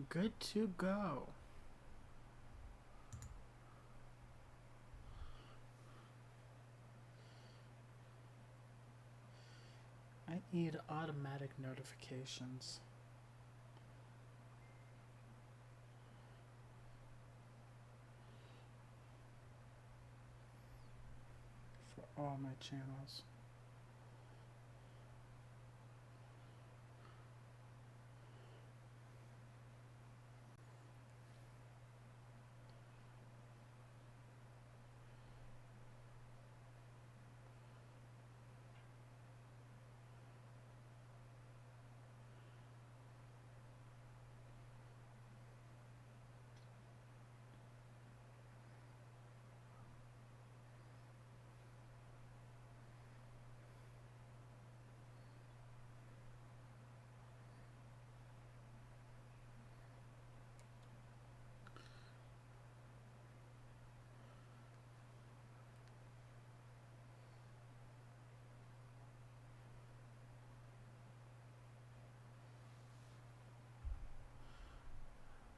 Good to go. I need automatic notifications. For all my channels.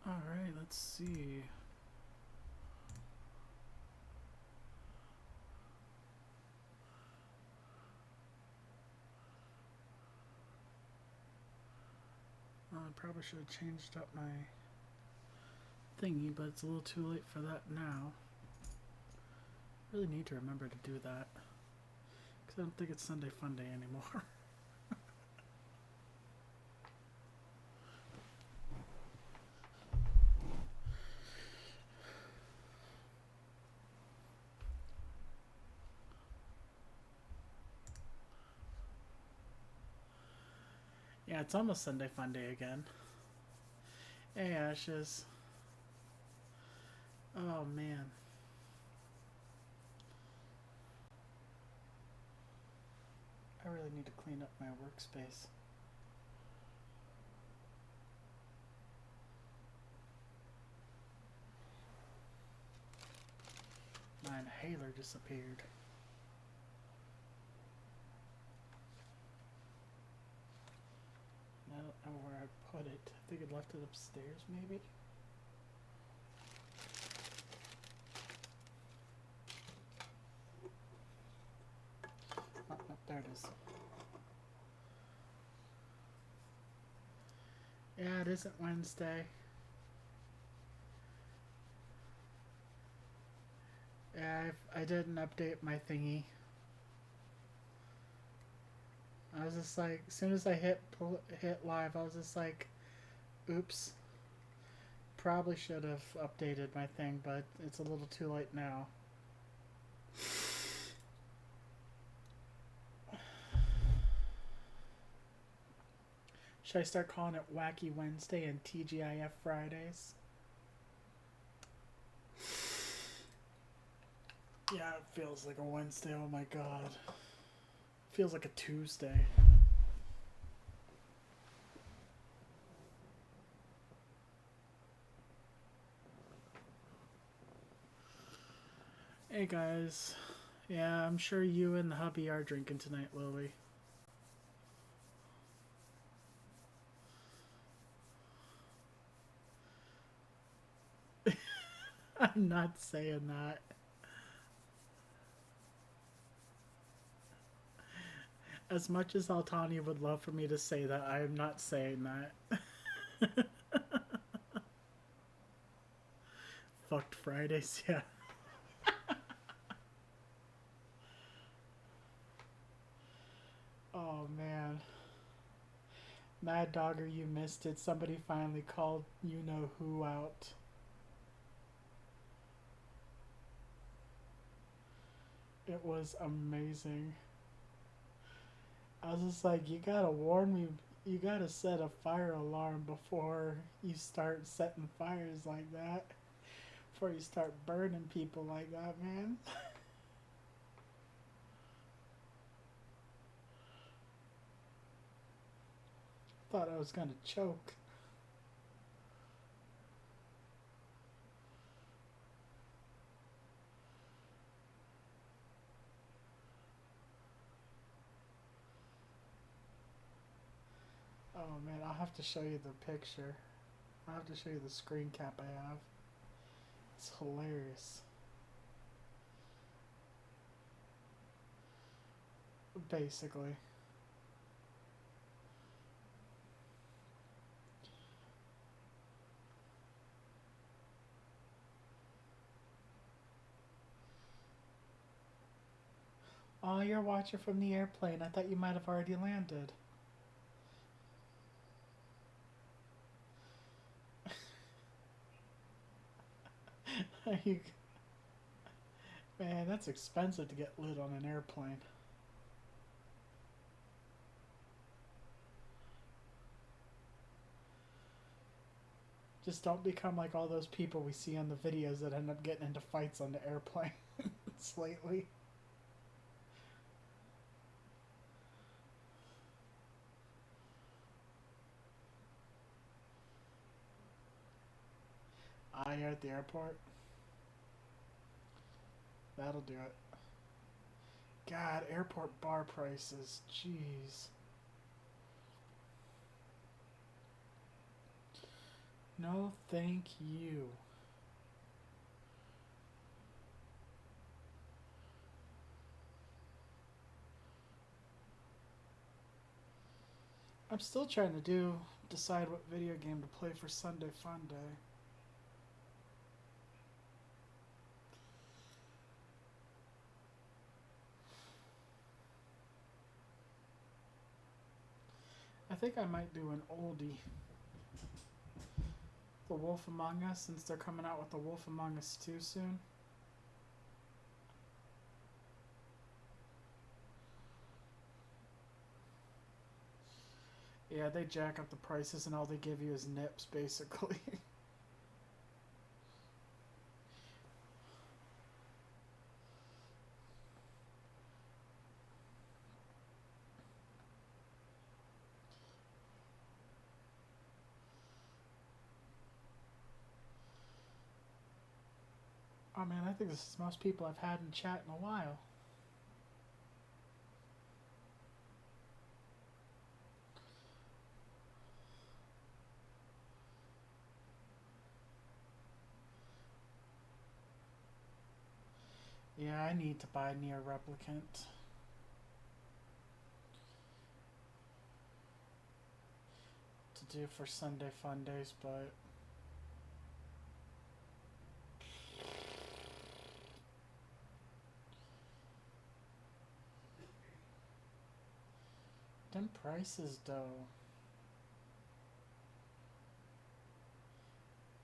Alright, let's see. I probably should have changed up my thingy, but it's a little too late for that now. Really need to remember to do that. Because I don't think it's Sunday Fun Day anymore. Yeah, it's almost Sunday Fun Day again. Hey, Ashes. Oh, man. I really need to clean up my workspace. My inhaler disappeared. I don't know where I put it. I think I left it upstairs, maybe? Oh, no, there it is. Yeah, it isn't Wednesday. Yeah, I didn't update my thingy. I was just like, as soon as I hit live, I was just like, oops. Probably should have updated my thing, but it's a little too late now. Should I start calling it Wacky Wednesday and TGIF Fridays? Yeah, it feels like a Wednesday. Oh my god. Feels like a Tuesday. Hey guys. Yeah, I'm sure you and the hubby are drinking tonight, Lily. I'm not saying that. As much as Altani would love for me to say that, I am not saying that. Fucked Fridays, yeah. Oh man. Mad Dogger, you missed it. Somebody finally called you know who out. It was amazing. I was just like, you gotta warn me. You gotta set a fire alarm before you start setting fires like that. Before you start burning people like that, man. Thought I was gonna choke. Oh man, I'll have to show you the picture. I'll have to show you the screen cap I have. It's hilarious. Basically. Oh, you're watching from the airplane. I thought you might have already landed. You, man, that's expensive to get lit on an airplane. Just don't become like all those people we see on the videos that end up getting into fights on the airplane lately. You're at the airport? That'll do it. God, airport bar prices. Jeez. No, thank you. I'm still trying to decide what video game to play for Sunday Fun Day. I think I might do an oldie. The Wolf Among Us, since they're coming out with the Wolf Among Us 2 soon. Yeah, they jack up the prices and all they give you is nips, basically. Oh man, I think this is the most people I've had in chat in a while. Yeah, I need to buy Near Replicant to do for Sunday Fun Days, but them prices though.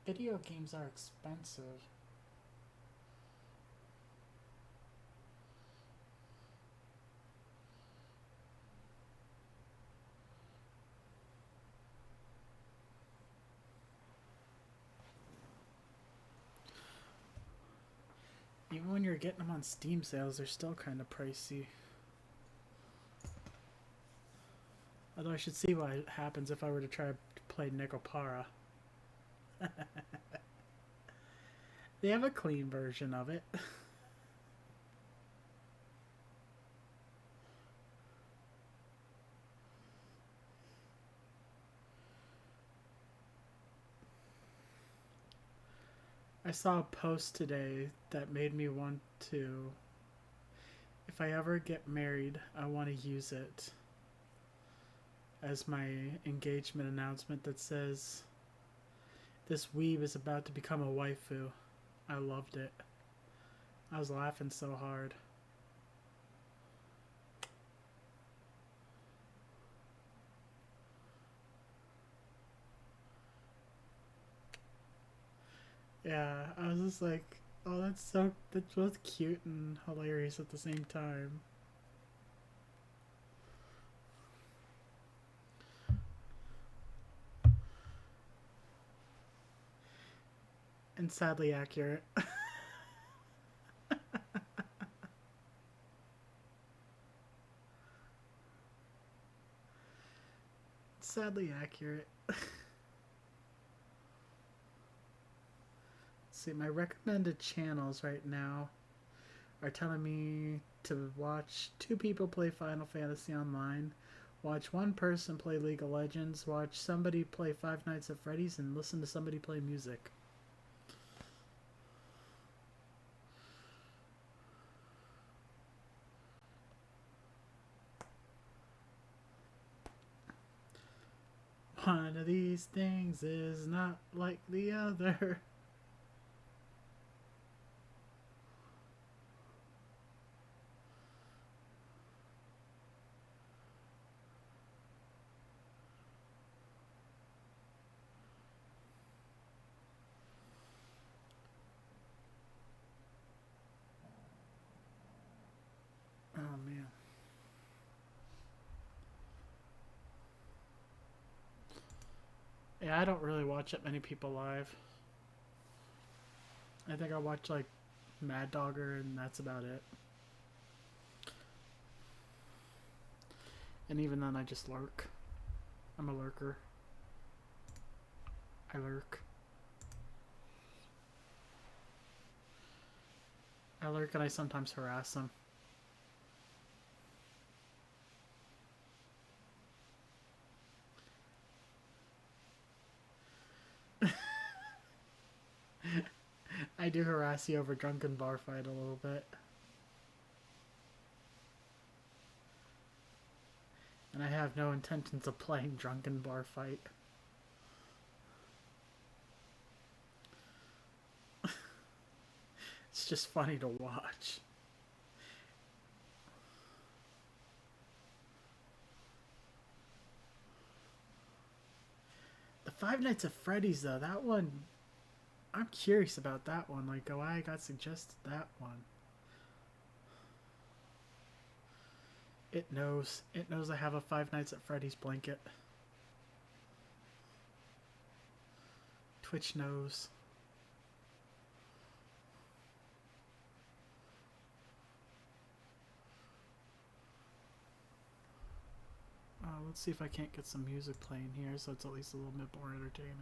Video games are expensive. Even when you're getting them on Steam sales, they're still kind of pricey. Although I should see what happens if I were to try to play Nicopara. They have a clean version of it. I saw a post today that made me want to. If I ever get married, I want to use it as my engagement announcement that says, "This weeb is about to become a waifu." I loved it. I was laughing so hard. Yeah, I was just like, oh, that's both cute and hilarious at the same time. And sadly accurate. Sadly accurate. See, my recommended channels right now are telling me to watch two people play Final Fantasy Online, Watch one person play League of Legends, watch somebody play Five Nights at Freddy's, and listen to somebody play music. One of these things is not like the other. Oh man. Yeah, I don't really watch that many people live. I think I watch like Mad Dogger and that's about it. And even then I just lurk. I'm a lurker. I lurk. I lurk and I sometimes harass them. I do harass you over Drunken Bar Fight a little bit. And I have no intentions of playing Drunken Bar Fight. It's just funny to watch. The Five Nights at Freddy's, though, that one, I'm curious about that one. Like, why I got suggested that one. It knows. It knows I have a Five Nights at Freddy's blanket. Twitch knows. Let's see if I can't get some music playing here so it's at least a little bit more entertaining.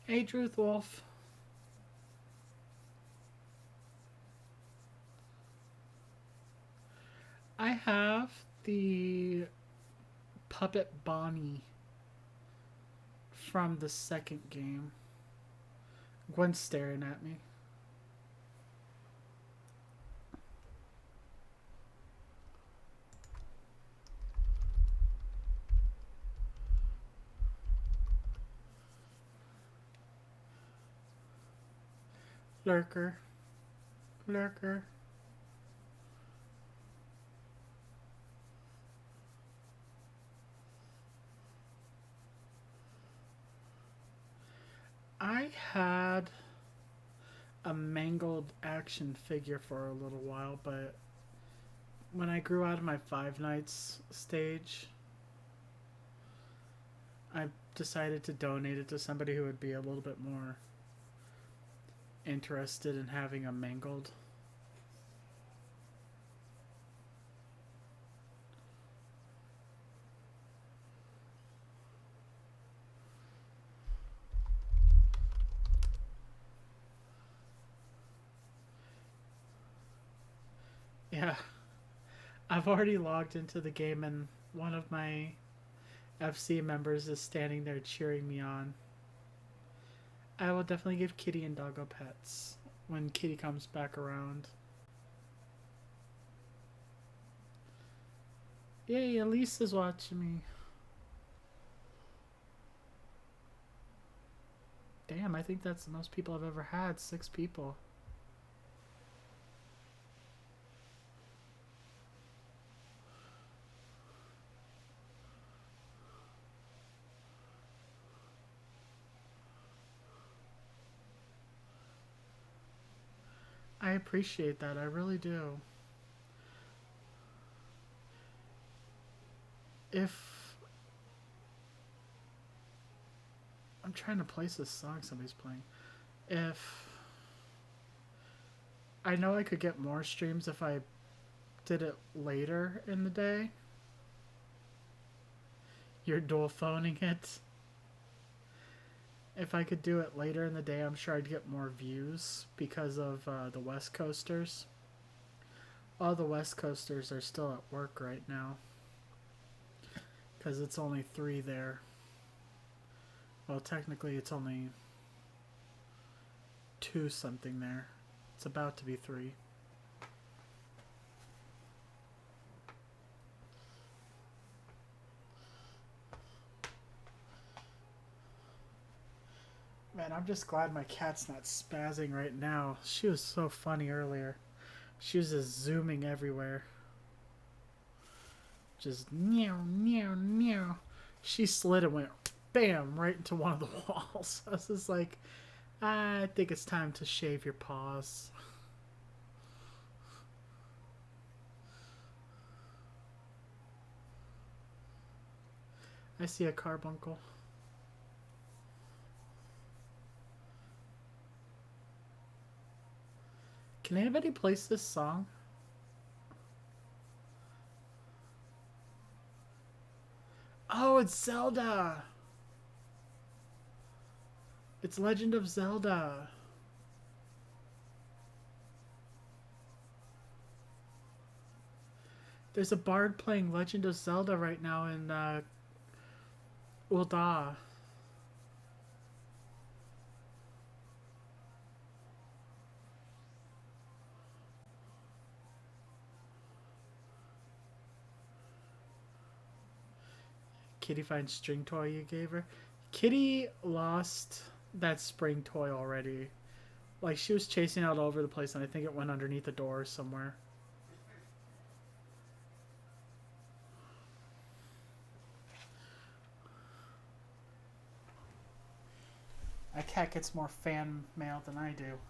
Hey, Truth Wolf. I have the Puppet Bonnie from the second game. Gwen's staring at me. Lurker. Lurker. I had a mangled action figure for a little while, but when I grew out of my Five Nights stage, I decided to donate it to somebody who would be a little bit more interested in having a mangled. Yeah, I've already logged into the game and one of my FC members is standing there cheering me on. I will definitely give Kitty and Doggo pets when Kitty comes back around. Yay, Elise is watching me. Damn, I think that's the most people I've ever had. 6 people. I appreciate that. I really do. If I'm trying to place this song somebody's playing. If I know I could get more streams if I did it later in the day. You're dual phoning it. If I could do it later in the day, I'm sure I'd get more views because of the West Coasters. All the West Coasters are still at work right now because it's only 3 there. Well, technically it's only 2 something there. It's about to be 3. Man, I'm just glad my cat's not spazzing right now. She was so funny earlier. She was just zooming everywhere. Just meow, meow, meow. She slid and went bam right into one of the walls. I was just like, I think it's time to shave your paws. I see a carbuncle. Can anybody place this song? Oh, it's Zelda. It's Legend of Zelda. There's a bard playing Legend of Zelda right now in Ul'dah. Kitty finds string toy you gave her. Kitty lost that spring toy already. Like, she was chasing out all over the place, and I think it went underneath the door somewhere. That cat gets more fan mail than I do.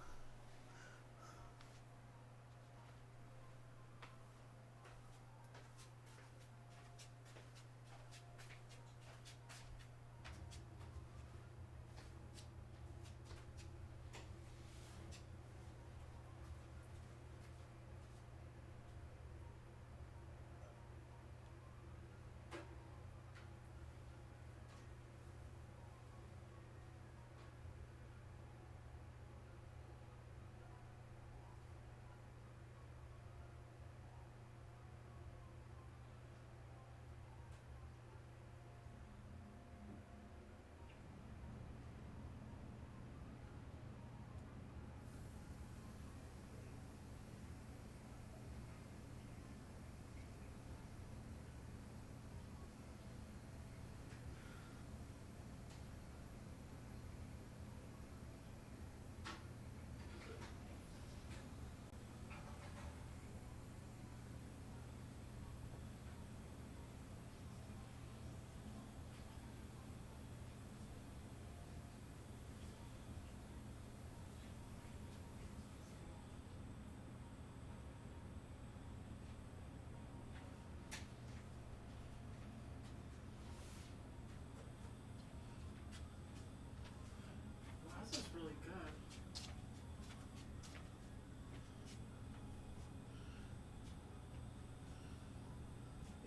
Wow, this is really good.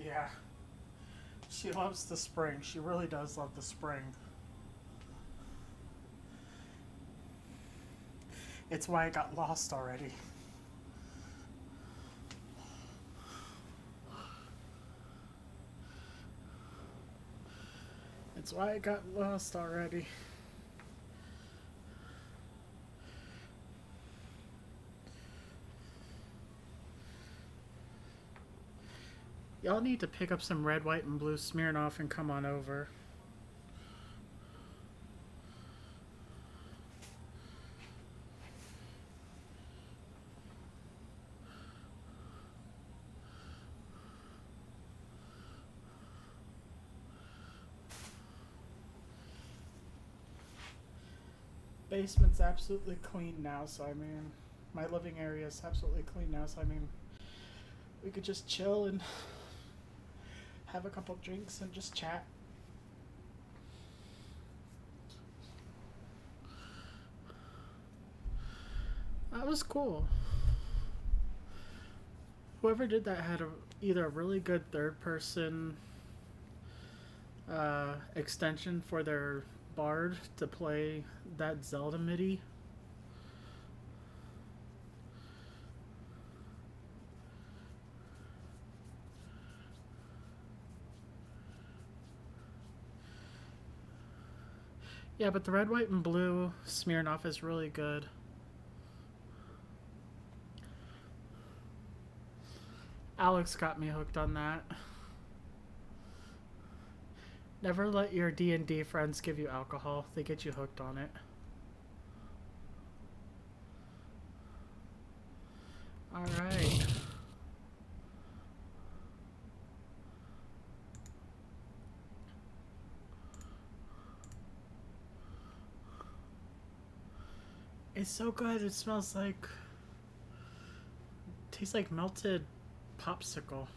Yeah. She loves the spring. She really does love the spring. It's why it got lost already. It's why it got lost already. Y'all need to pick up some red, white, and blue Smirnoff and come on over. Basement's absolutely clean now, so I mean, my living area is absolutely clean now, so I mean, we could just chill and have a couple drinks and just chat. That was cool. whoever did that had either a really good third person extension for their bard to play that Zelda MIDI. Yeah, but the red, white, and blue Smirnoff is really good. Alex got me hooked on that. Never let your D&D friends give you alcohol. They get you hooked on it. Alright. It's so good. It smells like... tastes like melted popsicle.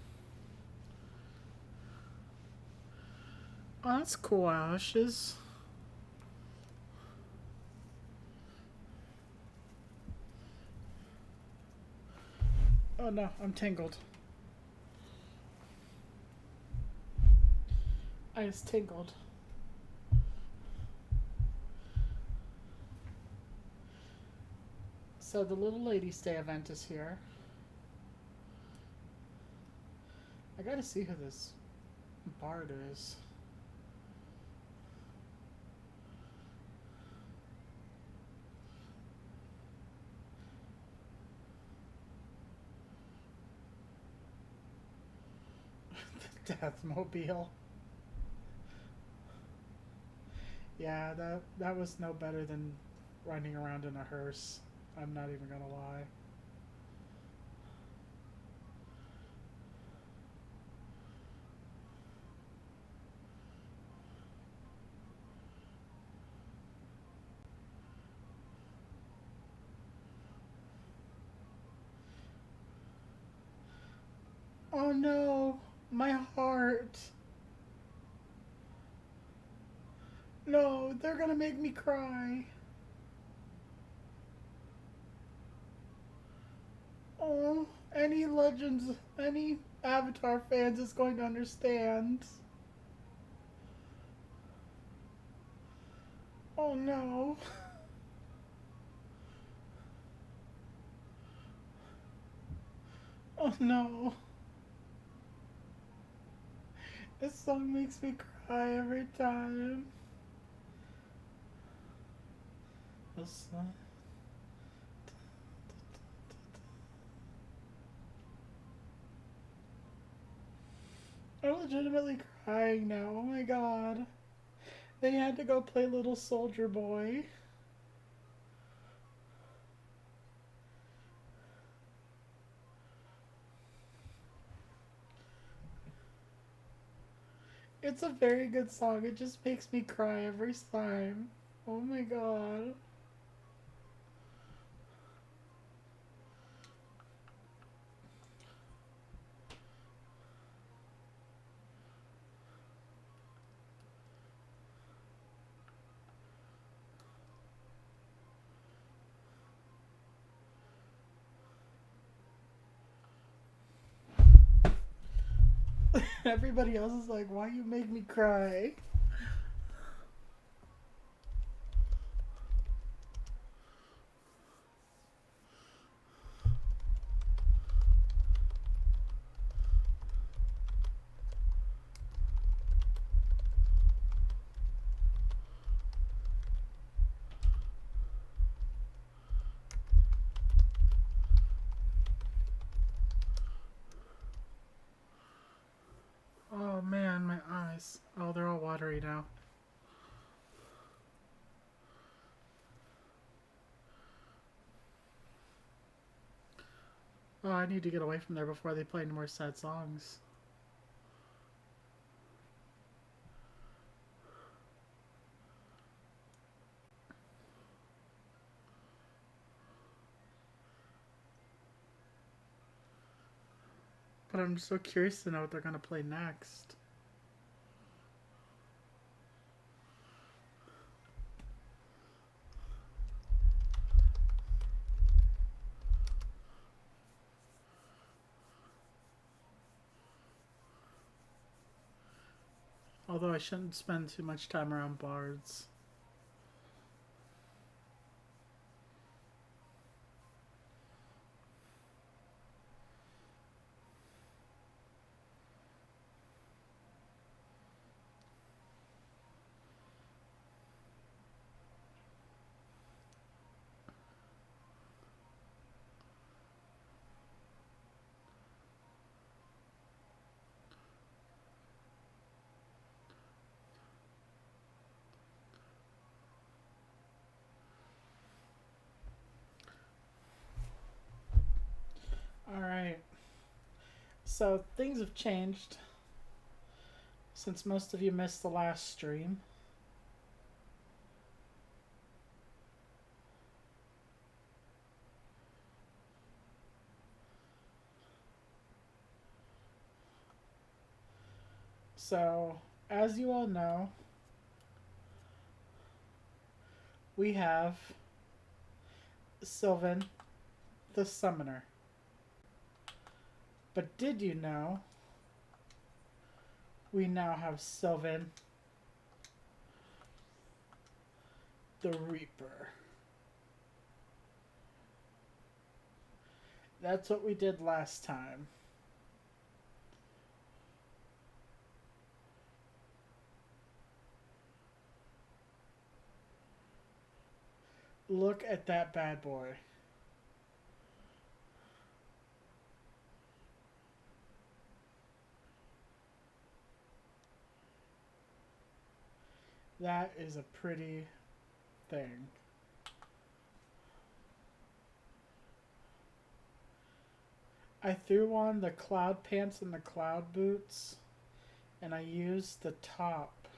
Oh, that's cool, Ashes. Oh no, I'm tingled. I was tingled. So the Little Ladies Day event is here. I gotta see who this bard is. The Deathmobile. Yeah, that was no better than riding around in a hearse. I'm not even gonna lie. Oh no, my heart. No, they're gonna make me cry. Oh, any Legends, any Avatar fans is going to understand. Oh no. Oh no. This song makes me cry every time. I'm legitimately crying now. Oh my god. They had to go play Little Soldier Boy. It's a very good song. It just makes me cry every time. Oh my god. Everybody else is like, why you make me cry? Oh man, my eyes. Oh, they're all watery now. Oh, I need to get away from there before they play any more sad songs. But I'm so curious to know what they're gonna play next. Although I shouldn't spend too much time around bards. Alright. So things have changed since most of you missed the last stream. So, as you all know, we have Sylvan the Summoner. But did you know we now have Sylvan the Reaper? That's what we did last time. Look at that bad boy. That is a pretty thing. I threw on the cloud pants and the cloud boots, and I used the top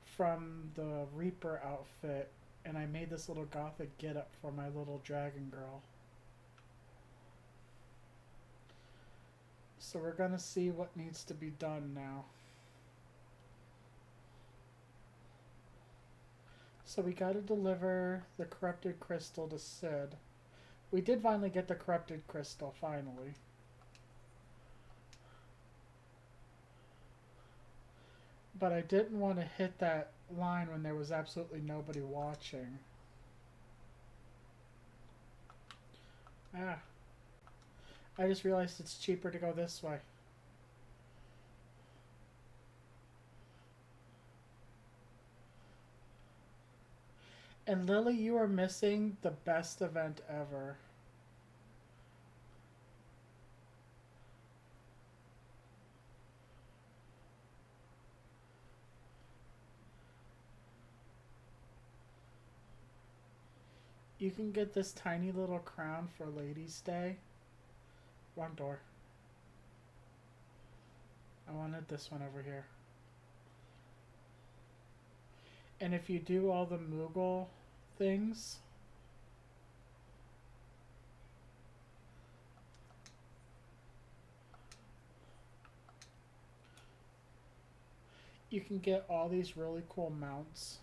from the Reaper outfit, and I made this little gothic getup for my little dragon girl. So we're gonna see what needs to be done now. So we gotta deliver the corrupted crystal to Sid. We did finally get the corrupted crystal, finally. But I didn't want to hit that line when there was absolutely nobody watching. Ah. I just realized it's cheaper to go this way. And Lily, you are missing the best event ever. You can get this tiny little crown for Ladies' Day. Wrong door. I wanted this one over here. And if you do all the Moogle things, you can get all these really cool mounts.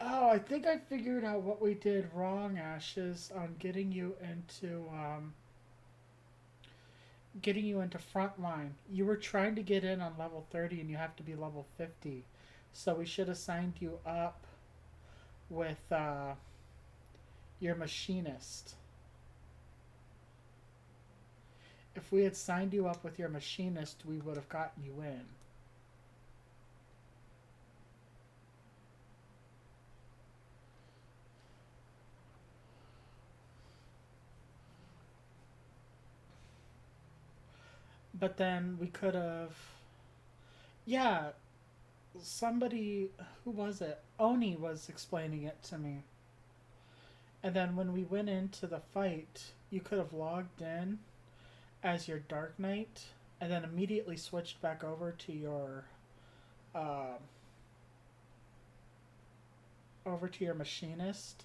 Oh, I think I figured out what we did wrong, Ashes, on getting you into frontline. You were trying to get in on level 30 and you have to be level 50. So we should have signed you up with your machinist. If we had signed you up with your machinist, we would have gotten you in. But then we could have... Yeah, somebody... Who was it? Oni was explaining it to me. And then when we went into the fight, you could have logged in as your Dark Knight and then immediately switched back over to your machinist,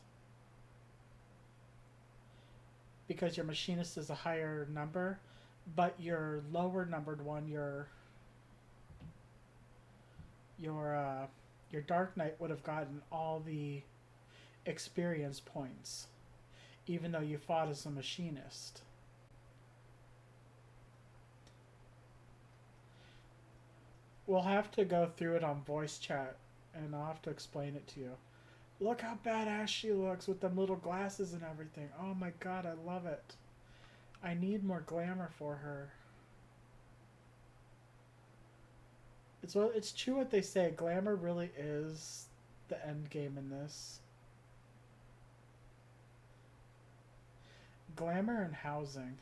because your machinist is a higher number, but your lower numbered one, your Dark Knight, would have gotten all the experience points, even though you fought as a machinist. We'll have to go through it on voice chat, and I'll have to explain it to you. Look how badass she looks with them little glasses and everything. Oh my god, I love it. I need more glamour for her. It's true what they say. Glamour really is the end game in this. Glamour and housing.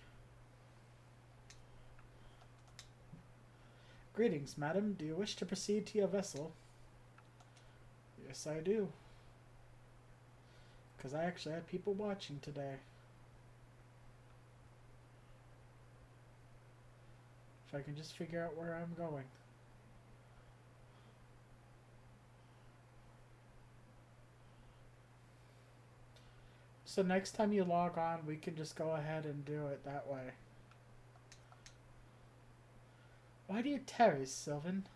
Greetings, madam. Do you wish to proceed to your vessel? Yes, I do. Because I actually had people watching today. If I can just figure out where I'm going. So next time you log on, we can just go ahead and do it that way. Why do you tarry, Sylvan?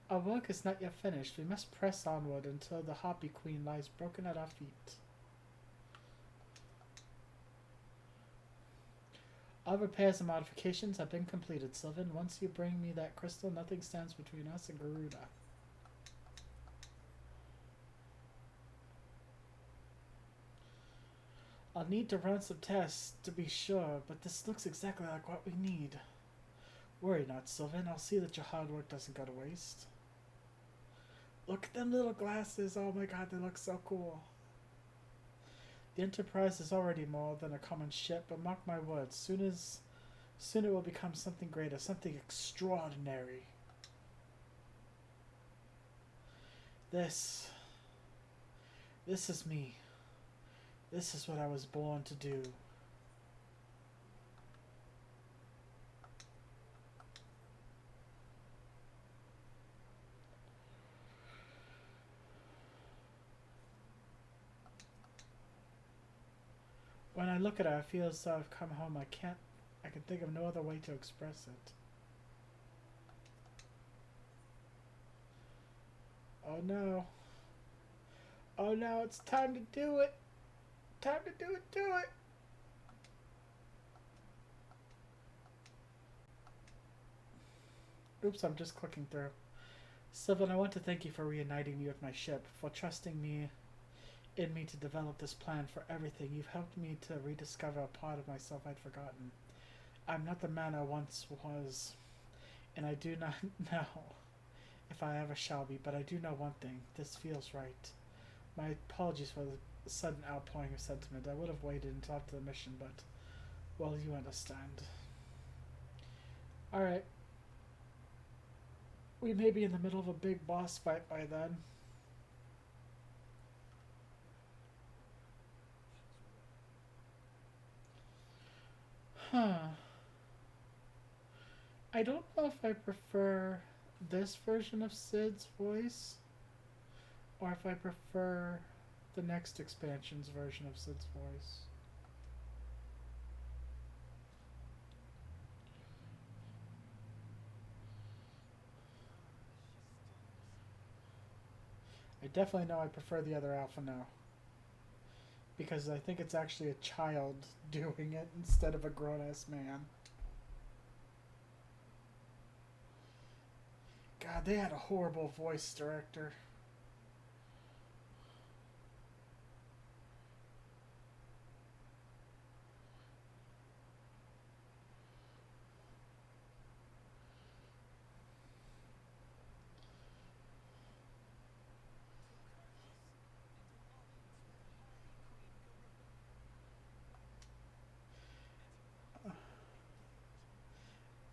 Our work is not yet finished. We must press onward until the Hoppy Queen lies broken at our feet. All repairs and modifications have been completed, Sylvan. Once you bring me that crystal, nothing stands between us and Garuda. I'll need to run some tests to be sure, but this looks exactly like what we need. Worry not, Sylvan. I'll see that your hard work doesn't go to waste. Look at them little glasses. Oh my god, they look so cool. The Enterprise is already more than a common ship, but mark my words, soon it will become something greater, something extraordinary. This is me. This is what I was born to do. When I look at her, I feel as though I've come home. I can think of no other way to express it. Oh no. Oh no, it's time to do it. Time to do it. Oops, I'm just clicking through. Sylvan, I want to thank you for reuniting me with my ship, for trusting in me to develop this plan for everything. You've helped me to rediscover a part of myself I'd forgotten. I'm not the man I once was, and I do not know if I ever shall be, but I do know one thing. This feels right. My apologies for the sudden outpouring of sentiment. I would have waited until after the mission, but, well, you understand. Alright. We may be in the middle of a big boss fight by then. Huh. I don't know if I prefer this version of Sid's voice or if I prefer the next expansion's version of Sid's voice. I definitely know I prefer the other alpha now. Because I think it's actually a child doing it instead of a grown-ass man. God, they had a horrible voice director.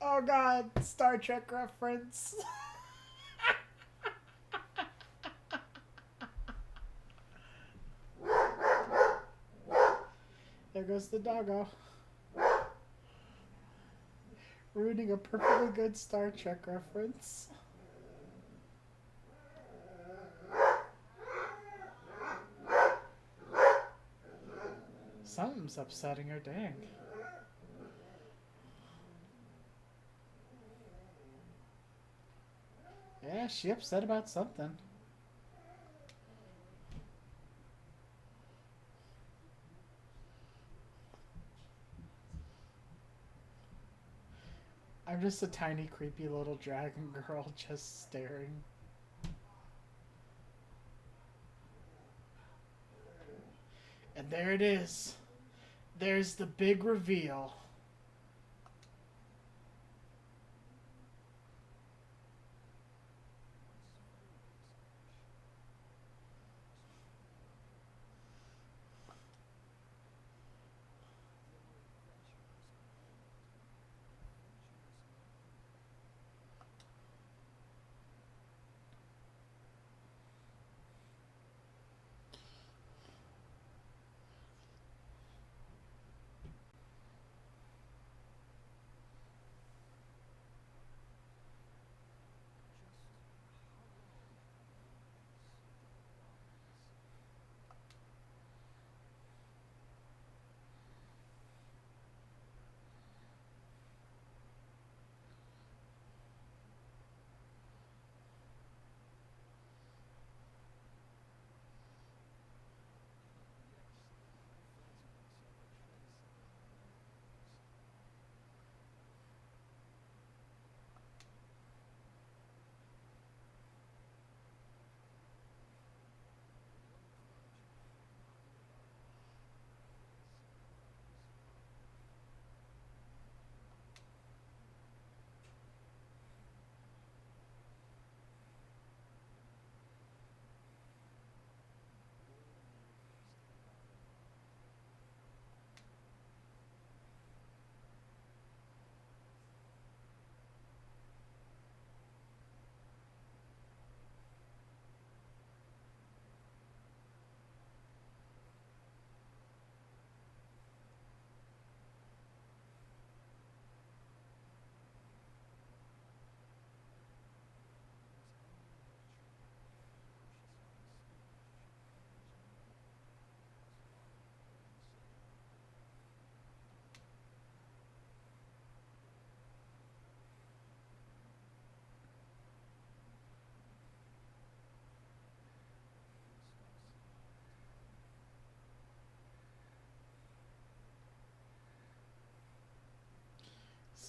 Oh god, Star Trek reference. There goes the doggo. Ruining a perfectly good Star Trek reference. Something's upsetting her, dang. Yeah, she upset about something. I'm just a tiny, creepy little dragon girl just staring. And there it is. There's the big reveal.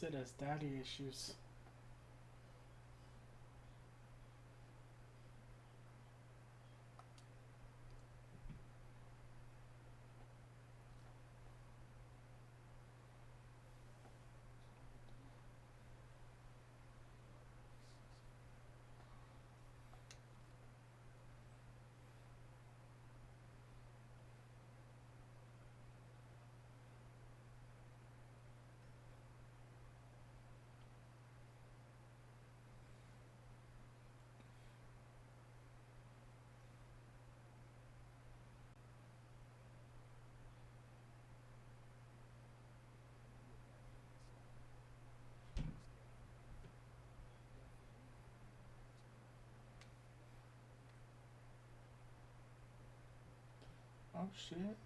Sid has daddy issues. Oh shit.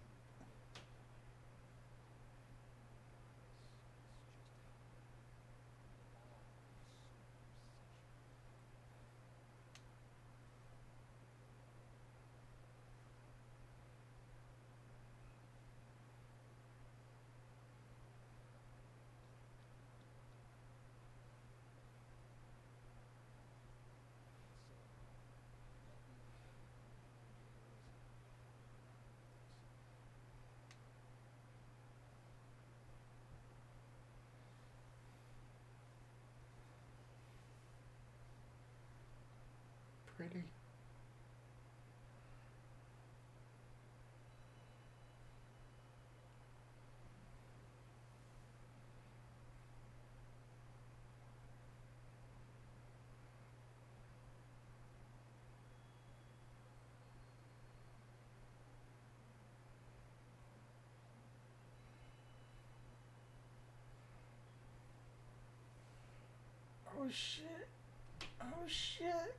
Pretty. Oh shit. Oh shit.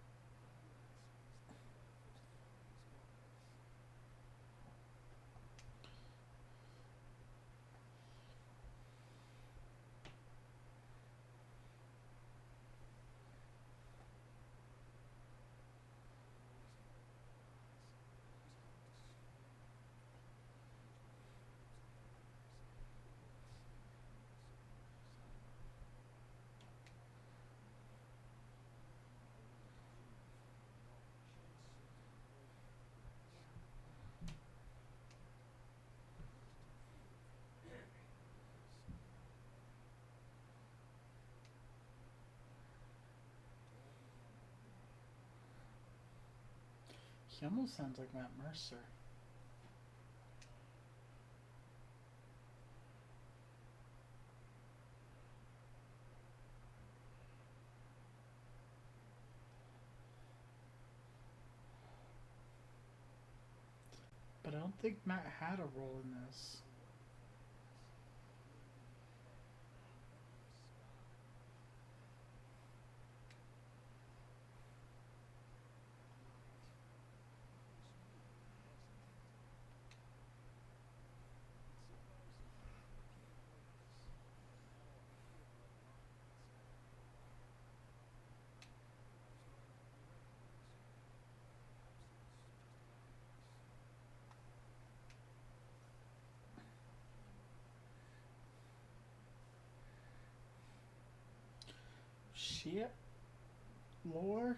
He almost sounds like Matt Mercer. But I don't think Matt had a role in this. Shit. Lore?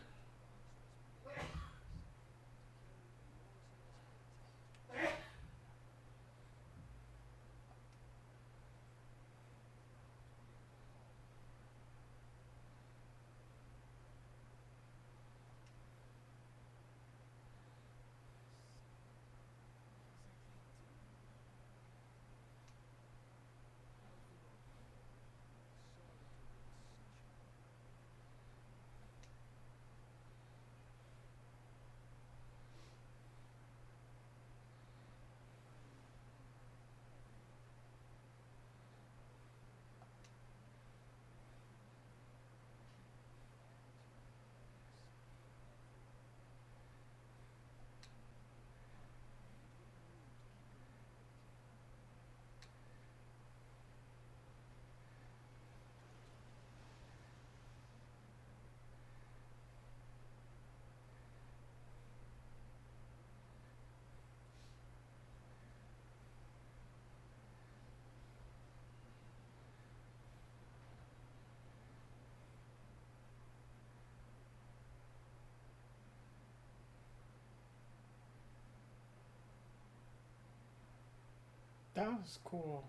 That was cool.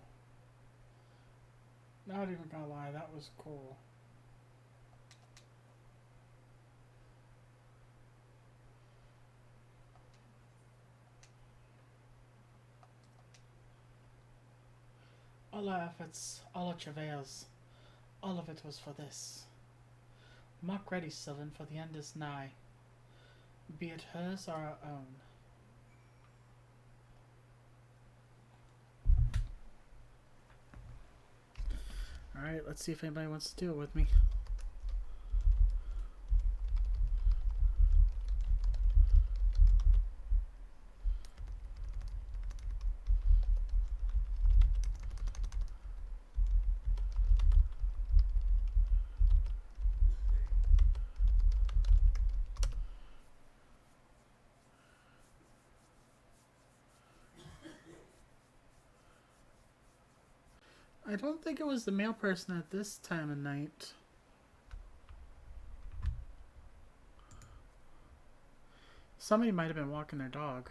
Not even gonna lie, that was cool. All our efforts, all our travails, all of it was for this. Mark ready, Sylvan, for the end is nigh, be it hers or our own. Alright, let's see if anybody wants to do it with me. I don't think it was the male person at this time of night. Somebody might have been walking their dog.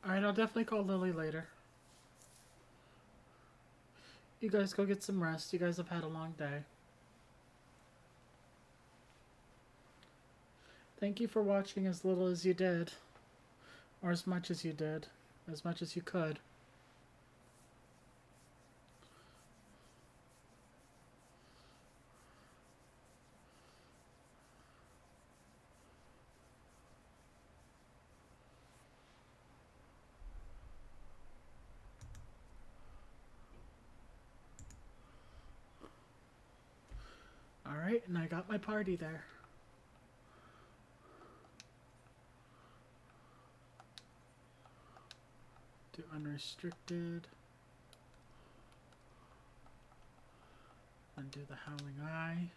Alright, I'll definitely call Lily later. You guys go get some rest. You guys have had a long day. Thank you for watching as little as you did. Or as much as you did. As much as you could. got my party there. Do unrestricted. And do the Howling Eye.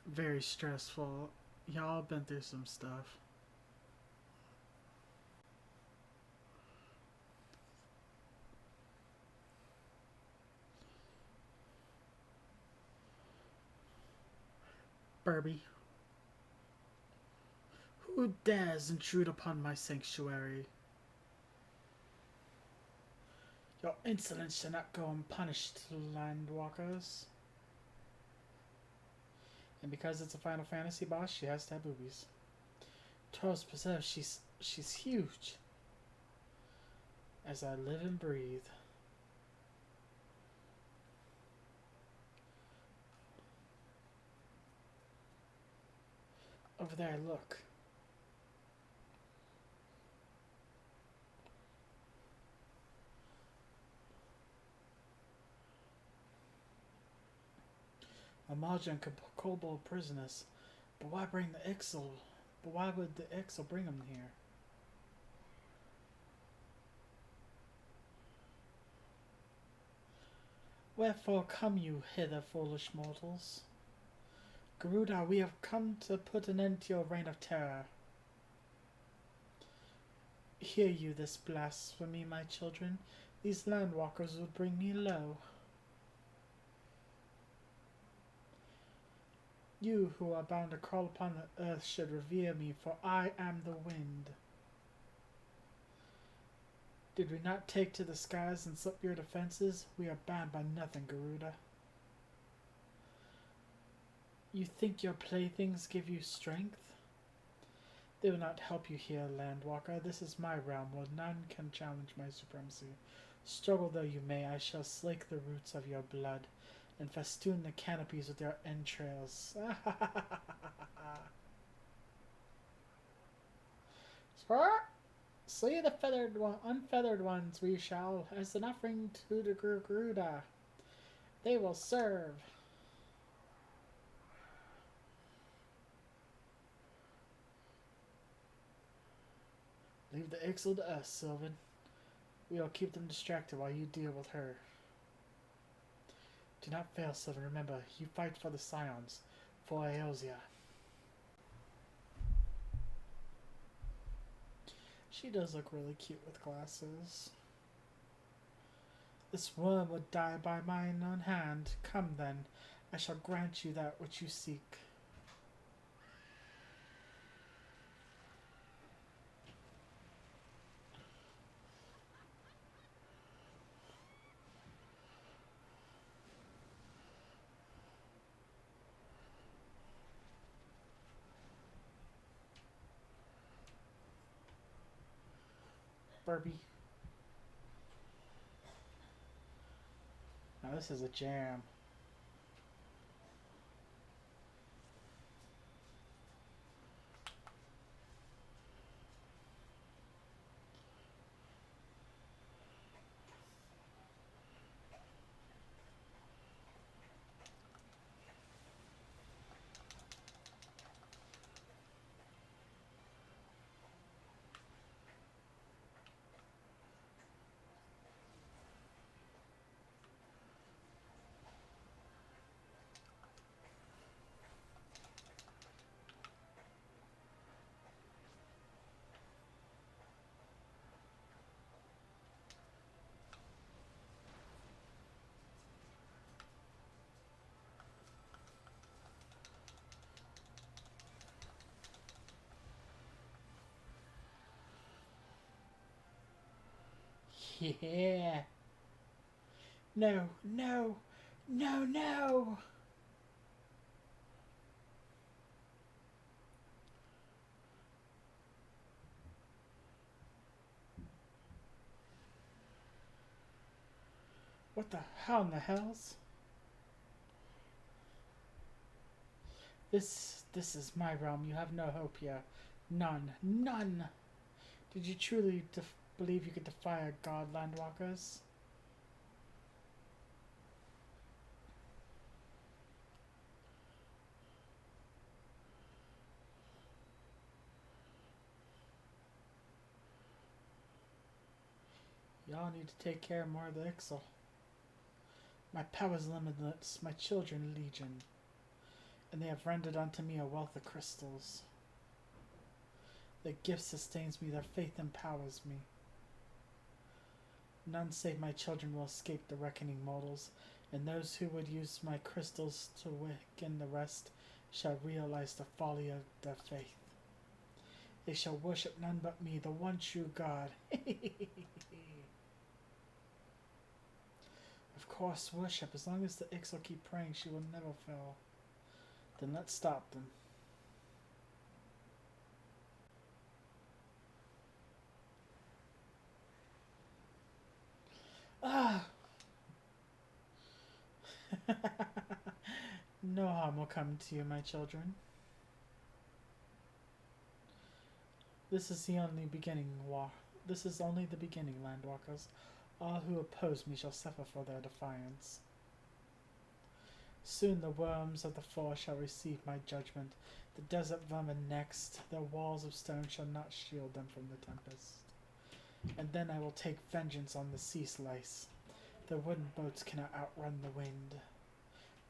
Very stressful. Y'all been through some stuff. Barbie. Who dares intrude upon my sanctuary? Your insolence shall not go unpunished, landwalkers. And because it's a Final Fantasy boss, she has to have boobies. Taurus Preserve, she's huge. As I live and breathe. Over there, look. Amalja and Kobold prisoners. But why bring the Ixal? But why would the Ixal bring them here? Wherefore come you hither, foolish mortals? Garuda, we have come to put an end to your reign of terror. Hear you this blasphemy, my children? These landwalkers would bring me low. You who are bound to crawl upon the earth should revere me, for I am the wind. Did we not take to the skies and slip your defenses? We are bound by nothing, Garuda. You think your playthings give you strength? They will not help you here, Landwalker. This is my realm, where none can challenge my supremacy. Struggle though you may, I shall slake the roots of your blood, and festoon the canopies with your entrails. Slay the unfeathered ones we shall, as an offering to the Garuda. They will serve. Leave the Ixal to us, Sylvan. We'll keep them distracted while you deal with her. Do not fail, Sylvan. Remember, you fight for the Scions, for Eorzea. She does look really cute with glasses. This worm would die by mine own hand. Come then, I shall grant you that which you seek. Barbie. Now this is a jam. Yeah. No, no, no, no. What the hell in the hells? This is my realm. You have no hope here. None. None. Did you truly Believe you could defy a god, Landwalkers? Y'all need to take care more of the Ixal. My power's limitless, my children legion, and they have rendered unto me a wealth of crystals. Their gift sustains me, their faith empowers me. None save my children will escape the reckoning mortals, and those who would use my crystals to weaken the rest shall realize the folly of their faith. They shall worship none but me, the one true God. Of course, worship. As long as the Ixal keep praying, she will never fail. Then let's stop them. Ah! No harm will come to you, my children. This is the only beginning, This is only the beginning, Landwalkers. All who oppose me shall suffer for their defiance. Soon the worms of the forest shall receive my judgment. The desert vermin next. Their walls of stone shall not shield them from the tempest. And then I will take vengeance on the sea slice. The wooden boats cannot outrun the wind.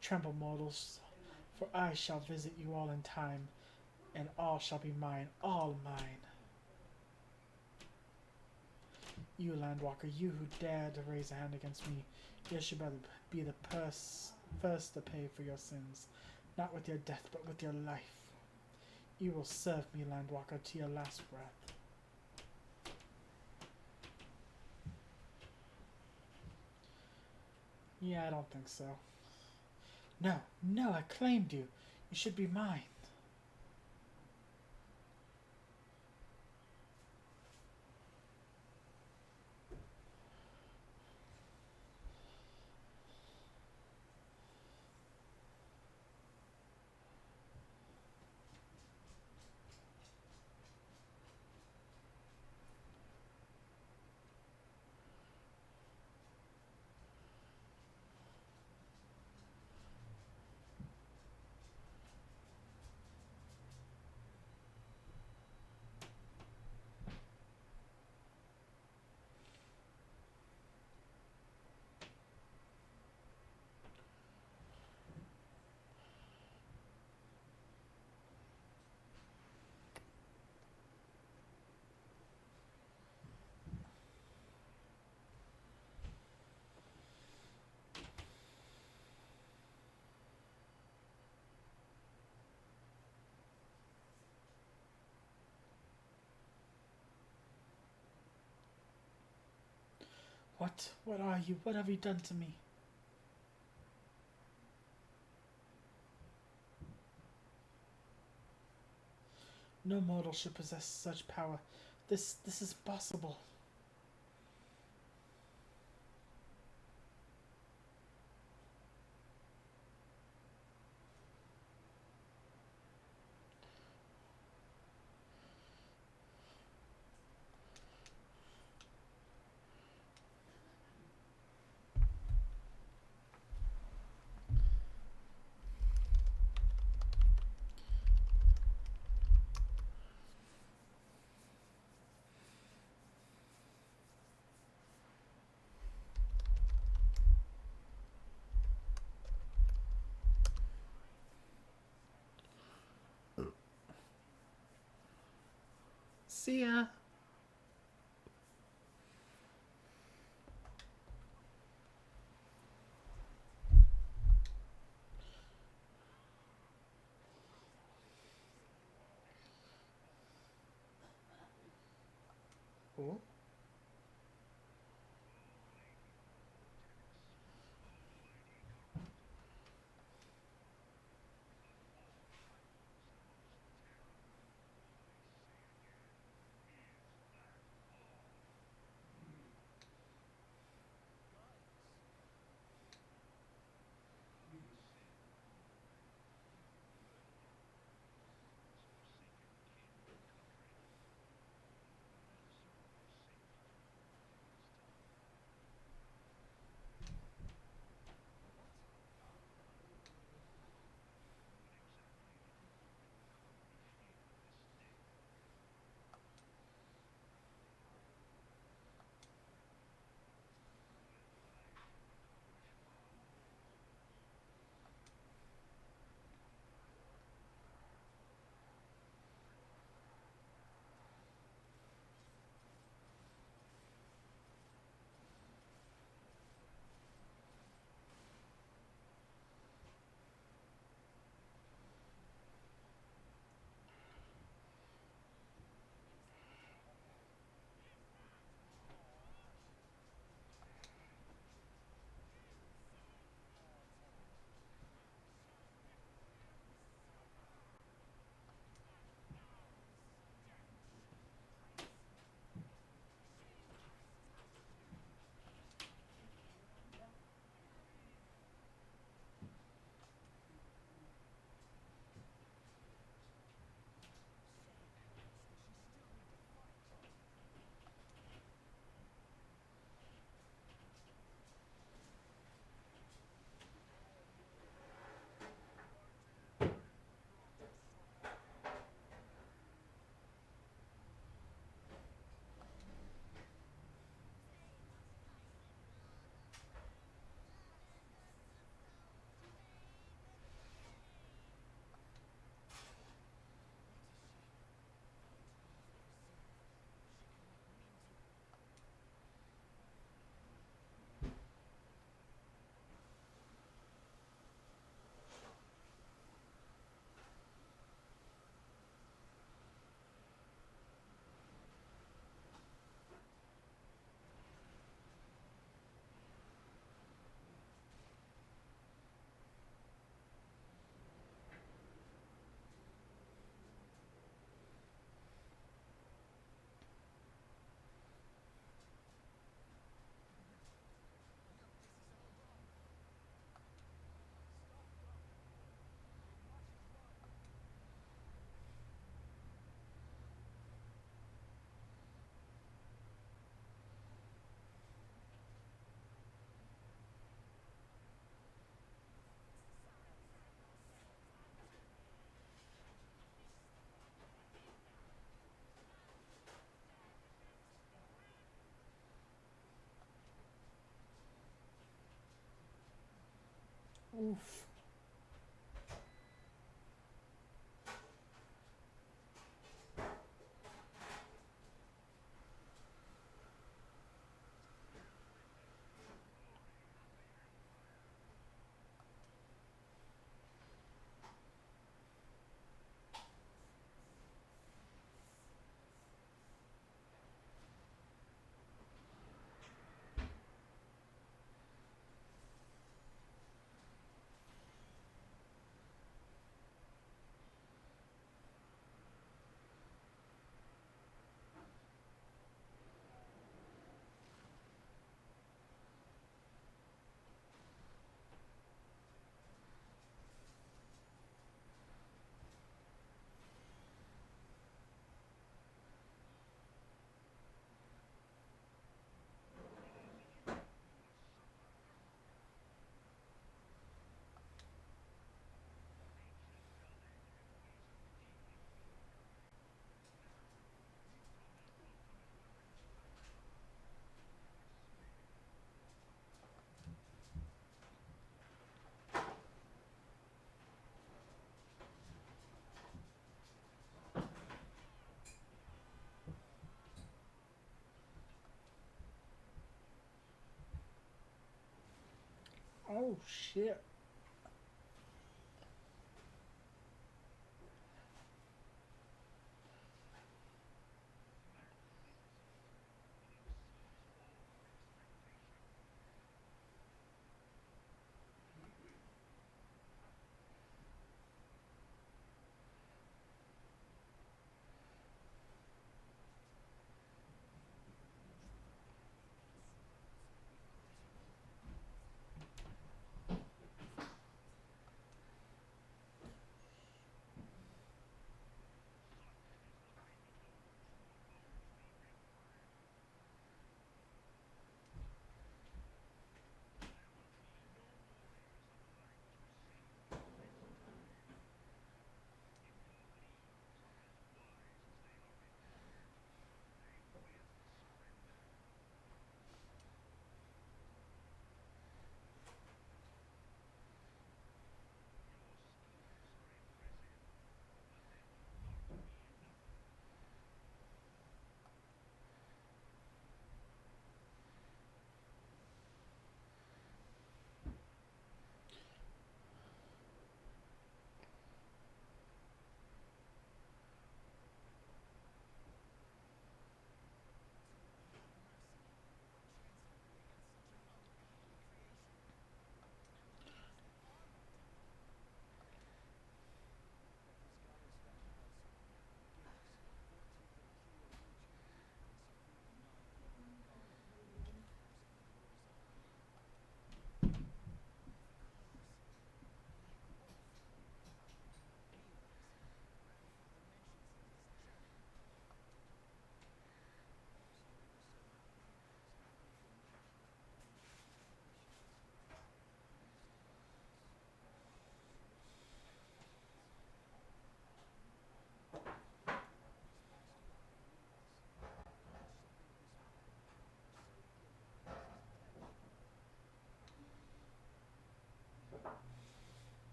Tremble, mortals, for I shall visit you all in time, and all shall be mine, all mine. You, Landwalker, you who dare to raise a hand against me, you should be the first to pay for your sins, not with your death, but with your life. You will serve me, Landwalker, to your last breath. Yeah, I don't think so. No, no, I claimed you. You should be mine. What? What are you? What have you done to me? No mortal should possess such power. This is impossible. See ya. Oh. Oof. Oh shit.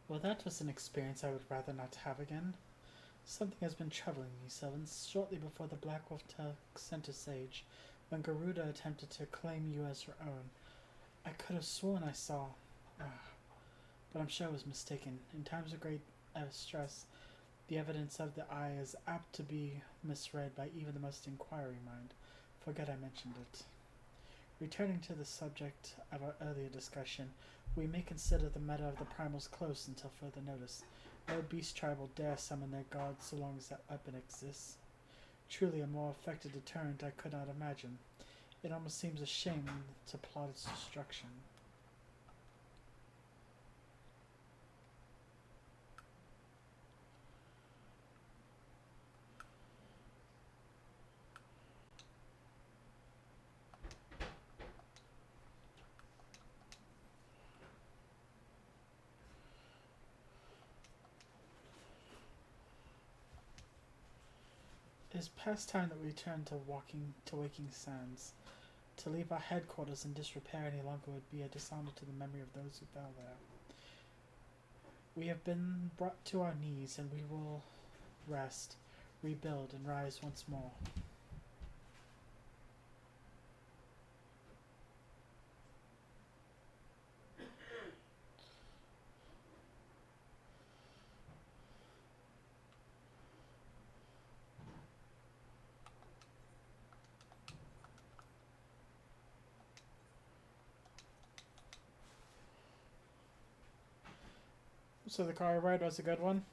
Well, that was an experience I would rather not have again. Something has been troubling me, Sylvan. Shortly before the Black Wolf took center stage, when Garuda attempted to claim you as her own, I could have sworn I saw. But I'm sure I was mistaken. In times of great stress, the evidence of the eye is apt to be misread by even the most inquiring mind. Forget I mentioned it. Returning to the subject of our earlier discussion, we may consider the matter of the primals closed until further notice. No beast tribe will dare summon their gods so long as that weapon exists. Truly a more effective deterrent I could not imagine. It almost seems a shame to plot its destruction. It is past time that we return to Waking Sands. To leave our headquarters in disrepair any longer would be a dishonor to the memory of those who fell there. We have been brought to our knees, and we will rest, rebuild, and rise once more. So the car ride was a good one?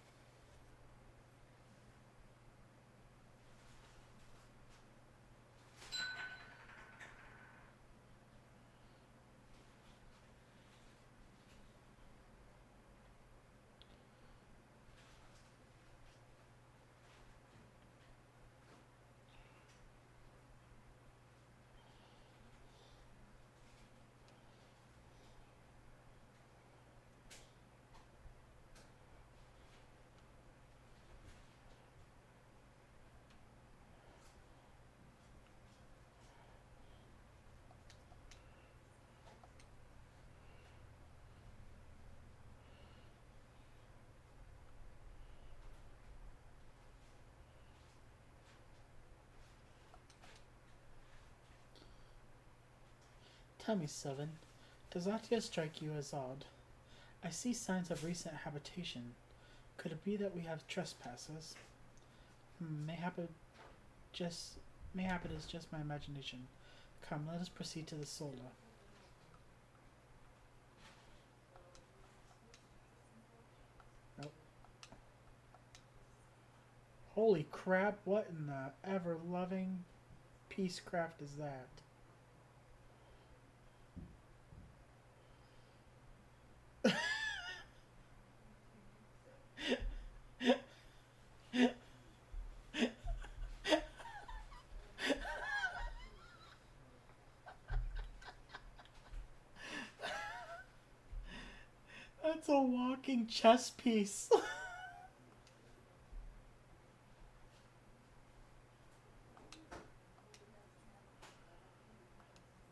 Tell me, Sylvan, does Atia strike you as odd? I see signs of recent habitation. Could it be that we have trespassers? Mayhap it just mayhap it is just my imagination. Come, let us proceed to the solar. Nope. Holy crap, what in the ever loving peacecraft is that? That's a walking chess piece.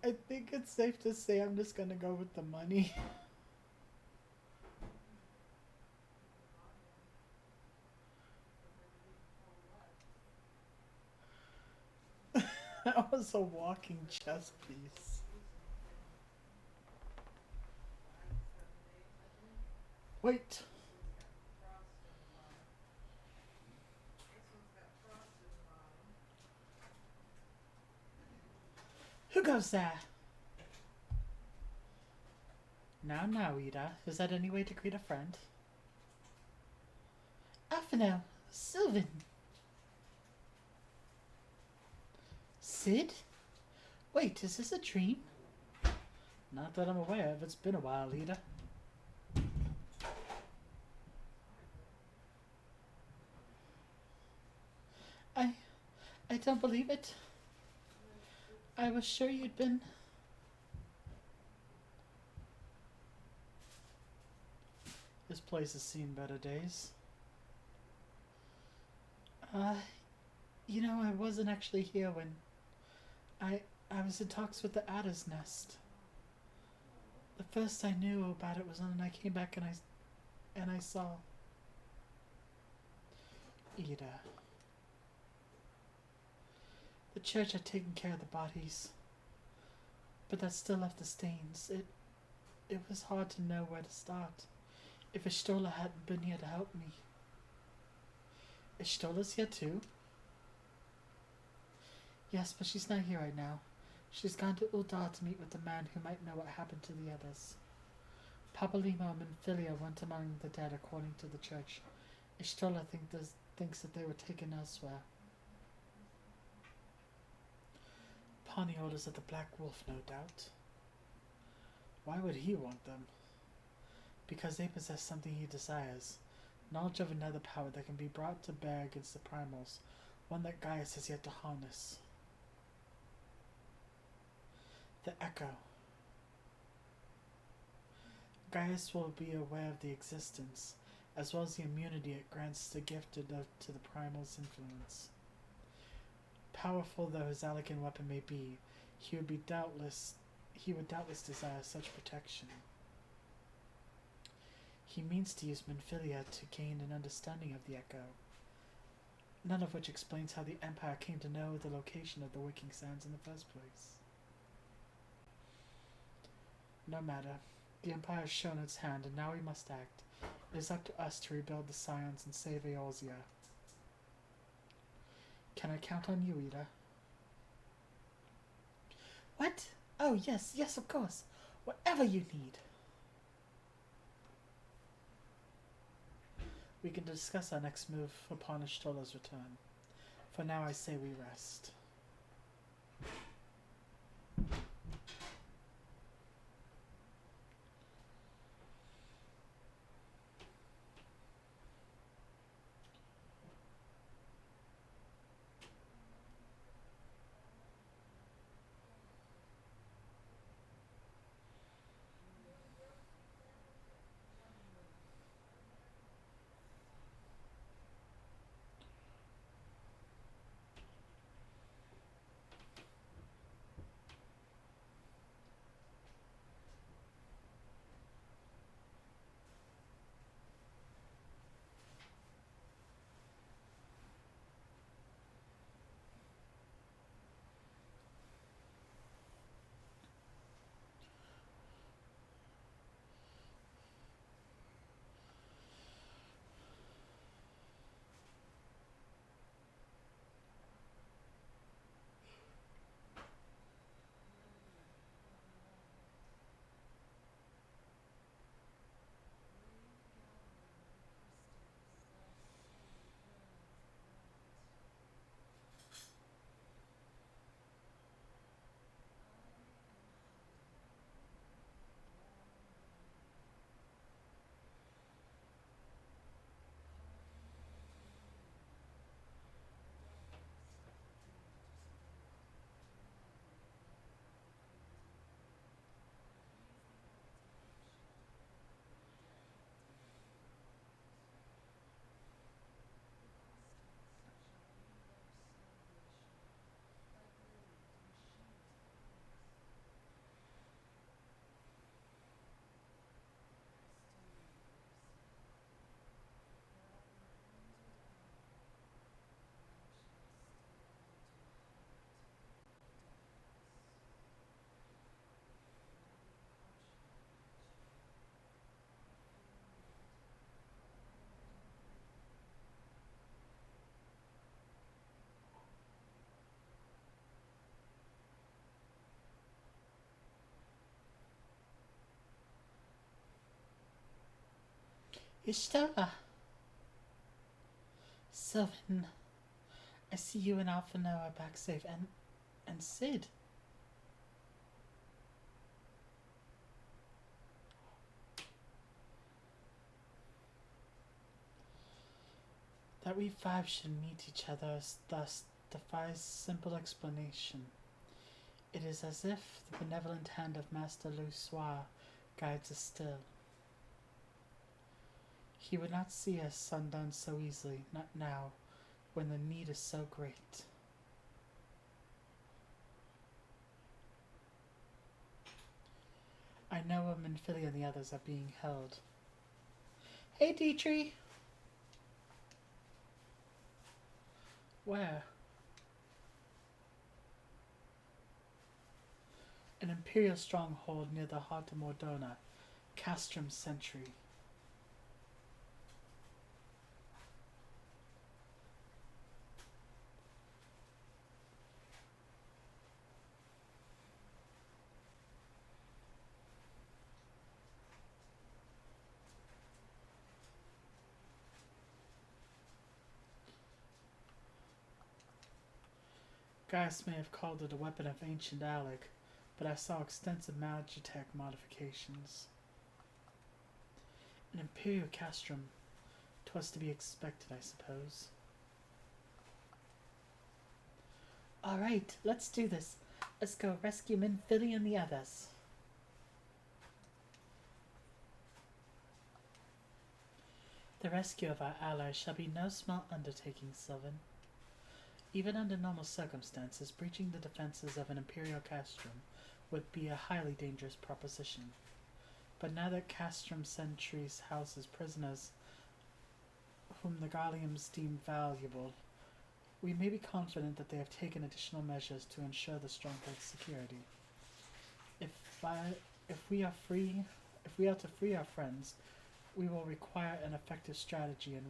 I think it's safe to say I'm just gonna go with the money. That was a walking chess piece. Wait. Who goes there? Now, Ida. Is that any way to greet a friend? Afanel. Sylvan. Sid? Wait, is this a dream? Not that I'm aware of. It's been a while, Ida. I... I don't believe it. I was sure you'd been... This place has seen better days. Uh, I wasn't actually here when... I was in talks with the Adder's Nest. The first I knew about it was when I came back and and I saw Ida. The church had taken care of the bodies, but that still left the stains. It was hard to know where to start. If Ishtola hadn't been here to help me. Ishtola's here too? Yes, but she's not here right now. She's gone to Uldar to meet with the man who might know what happened to the others. Papalima and Philia went among the dead according to the church. Ishtola thinks that they were taken elsewhere. Upon the orders of the Black Wolf, no doubt. Why would he want them? Because they possess something he desires. Knowledge of another power that can be brought to bear against the primals. One that Gaius has yet to harness. The Echo. Gaius will be aware of the existence, as well as the immunity it grants the gifted to the primal's influence. Powerful though his elegant weapon may be, he would doubtless desire such protection. He means to use Minfilia to gain an understanding of the Echo, none of which explains how the Empire came to know the location of the Wicking Sands in the first place. No matter. The Empire has shown its hand, and now we must act. It is up to us to rebuild the Scions and save Eorzea. Can I count on you, Ida? What? Oh, yes, of course. Whatever you need. We can discuss our next move upon Ishtola's return. For now, I say we rest. Ishtola. Sylvan. I see you and Alphino are back safe, and Sid. That we five should meet each other thus defies simple explanation. It is as if the benevolent hand of Master Lussoir guides us still. He would not see us undone so easily, not now, when the need is so great. I know where Minfilia and the others are being held. Hey, Dietrich. Where? An Imperial stronghold near the heart of Mordona. Castrum Sentry. Gaius may have called it a weapon of ancient Alec, but I saw extensive Magitech modifications. An Imperial Castrum. 'Twas to be expected, I suppose. Alright, let's do this. Let's go rescue Minphilly and the others. The rescue of our allies shall be no small undertaking, Sylvan. Even under normal circumstances, breaching the defenses of an Imperial Castrum would be a highly dangerous proposition. But now that Castrum Sentries houses prisoners whom the Galliums deem valuable, we may be confident that they have taken additional measures to ensure the stronghold's security. If we are to free our friends, we will require an effective strategy, and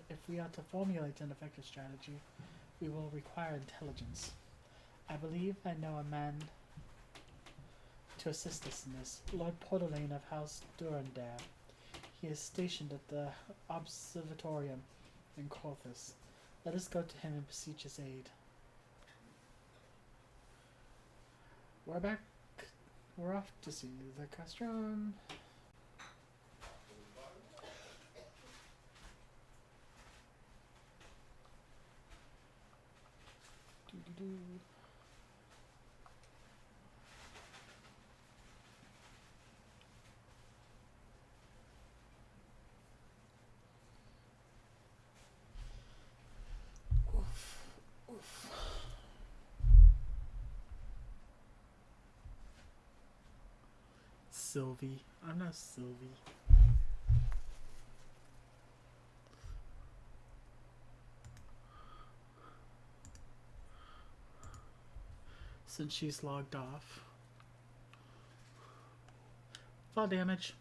if we are to formulate an effective strategy, we will require intelligence. I believe I know a man to assist us in this, Lord Portelaine of House Durandare. He is stationed at the Observatorium in Corthus. Let us go to him and beseech his aid. We're off to see the Castrum. Sylvie. I'm not Sylvie. Since she's logged off. Fall damage.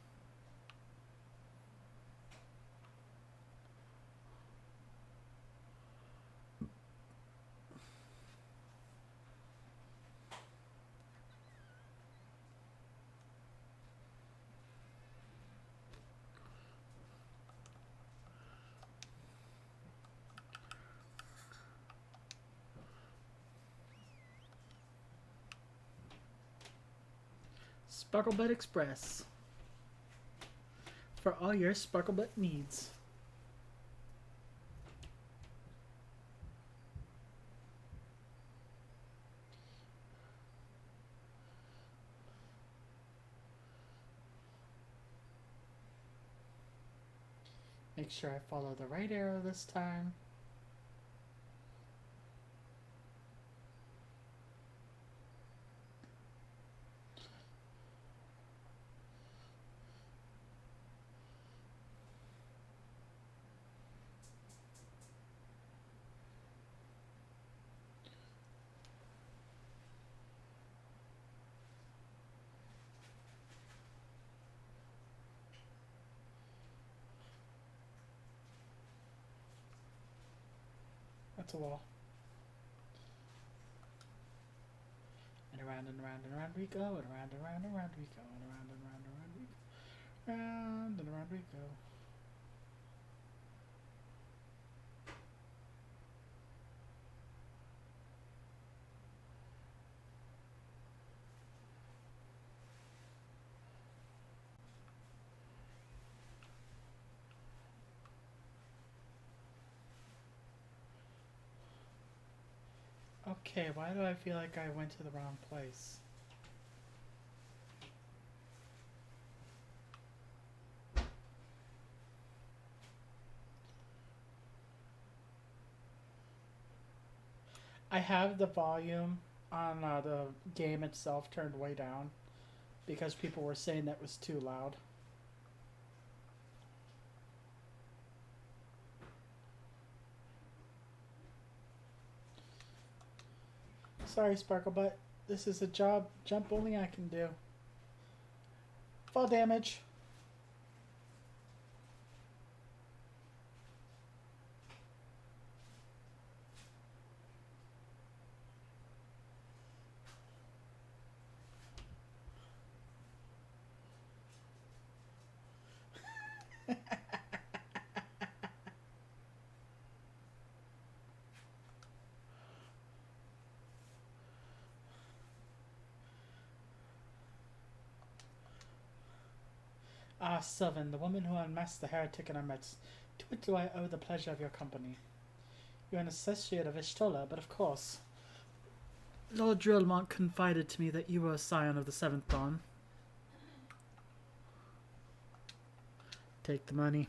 Sparklebutt Express. For all your Sparklebutt needs. Make sure I follow the right arrow this time. That's a wall. And around and around and around we go, and around and around and around we go, and around and around and around we go. Round and around we go. Okay, why do I feel like I went to the wrong place? I have the volume on the game itself turned way down because people were saying that was too loud. Sorry, Sparkle, but this is a jump only I can do. Fall damage. Ah, Sylvan, the woman who unmasked the heretic in our midst. To what do I owe the pleasure of your company? You're an associate of Ishtola, but of course. Lord Drillmont confided to me that you were a scion of the Seventh Dawn. Take the money.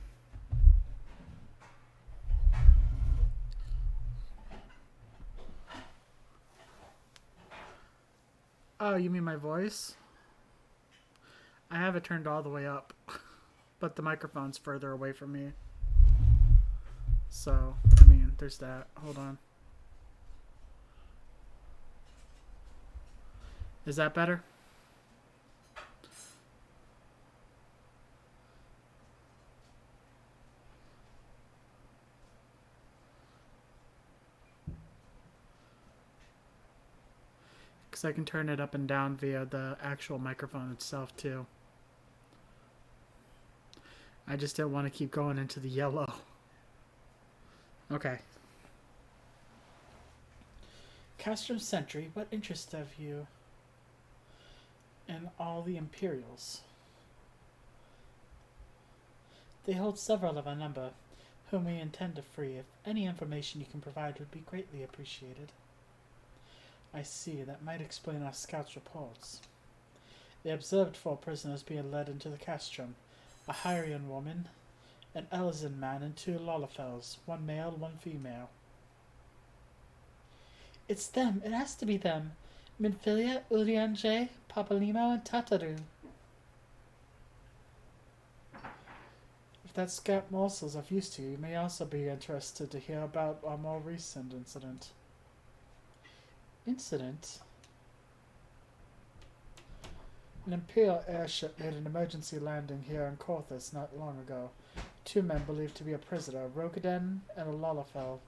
Oh, you mean my voice? I have it turned all the way up, but the microphone's further away from me. So, I mean, there's that. Hold on. Is that better? Because I can turn it up and down via the actual microphone itself, too. I just didn't want to keep going into the yellow. Okay. Castrum Sentry, what interest have you in all the Imperials? They hold several of a number, whom we intend to free. If any information you can provide would be greatly appreciated. I see, that might explain our scouts' reports. They observed 4 prisoners being led into the castrum, a Hyrian woman, an Elzin man, and 2 Lolafels, 1 male, 1 female. It's them, it has to be them. Minfilia, Urianje, Papalimo, and Tataru. If that scout morsels of use to you, you may also be interested to hear about our more recent incident. Incident? An Imperial airship made an emergency landing here in Corthus not long ago. 2 men believed to be a prisoner, Rogaden and a Lolafel,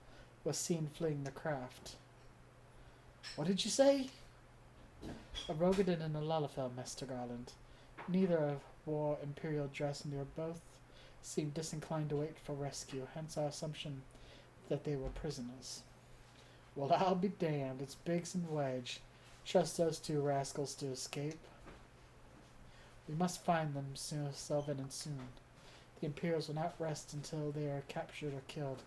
were seen fleeing the craft. What did you say? A Rogaden and a Lolafel, Master Garland. Neither wore Imperial dress and they were both seemed disinclined to wait for rescue, hence our assumption that they were prisoners. Well, I'll be damned. It's Biggs and Wedge. Trust those 2 rascals to escape. We must find them soon, Sylvan, and soon. The Imperials will not rest until they are captured or killed,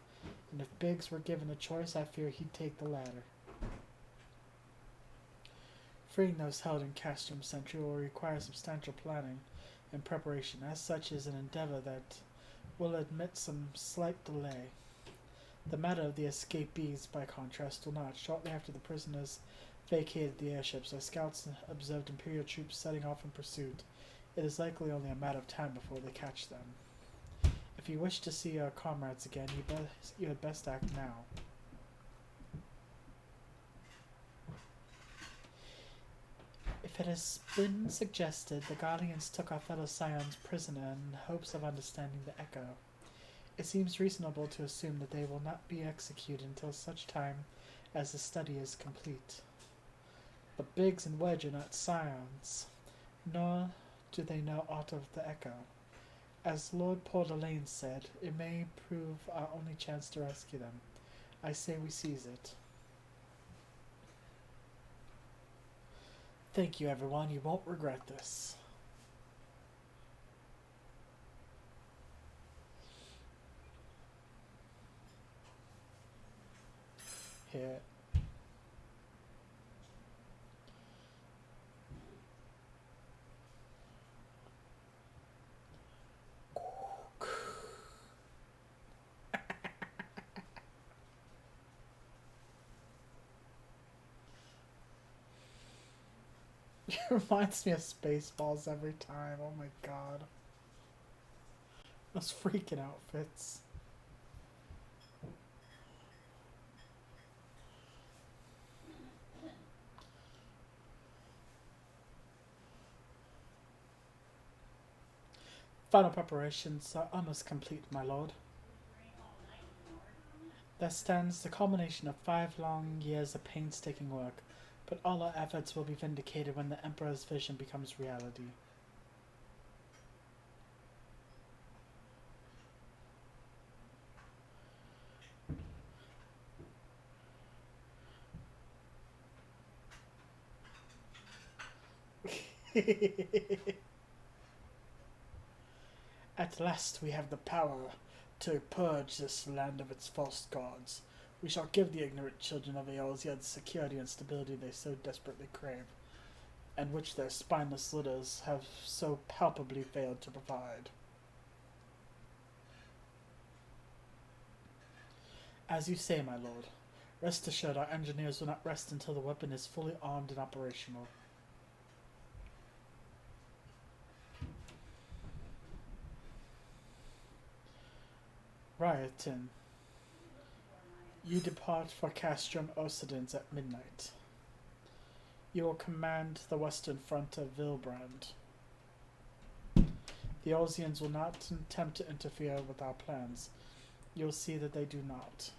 and if Biggs were given a choice, I fear he'd take the latter. Freeing those held in Castrum Sentry will require substantial planning and preparation. As such, is an endeavor that will admit some slight delay. The matter of the escapees, by contrast, will not. Shortly after the prisoners vacated the airships, our scouts observed Imperial troops setting off in pursuit. It is likely only a matter of time before they catch them. If you wish to see our comrades again, you had best act now. If it has been suggested the Guardians took our fellow scions prisoner in hopes of understanding the echo, it seems reasonable to assume that they will not be executed until such time as the study is complete. But Biggs and Wedge are not scions, nor do they know aught of the echo. As Lord Pordelane said, it may prove our only chance to rescue them. I say we seize it. Thank you, everyone. You won't regret this. Hit. It reminds me of Spaceballs every time. Oh my god. Those freaking outfits. Final preparations are almost complete, my lord. There stands the culmination of 5 long years of painstaking work, but all our efforts will be vindicated when the Emperor's vision becomes reality. At last we have the power to purge this land of its false gods. We shall give the ignorant children of Eorzea the security and stability they so desperately crave, and which their spineless leaders have so palpably failed to provide. As you say, my lord. Rest assured our engineers will not rest until the weapon is fully armed and operational. Riotin, you depart for Castrum Occidens at midnight. You will command the western front of Vilbrand. The Eorzeans will not attempt to interfere with our plans. You will see that they do not.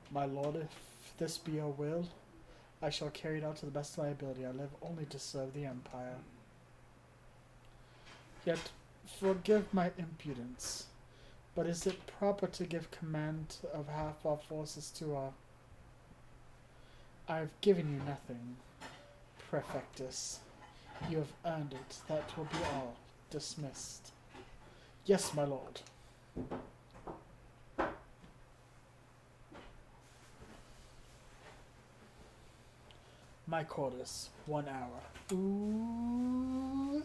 My lord, if this be your will, I shall carry it out to the best of my ability. I live only to serve the Empire. Yet, forgive my impudence, but is it proper to give command of half our forces to our... I have given you nothing, Prefectus. You have earned it. That will be all. Dismissed. Yes, my lord. My quarters. 1 hour. Ooh.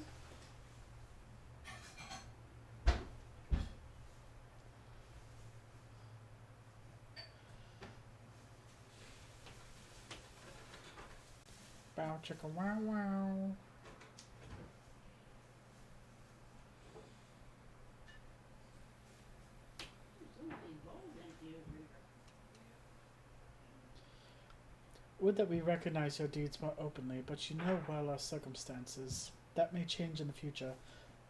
Bow chicka wow wow. Would that we recognize your deeds more openly, but you know well our circumstances. That may change in the future,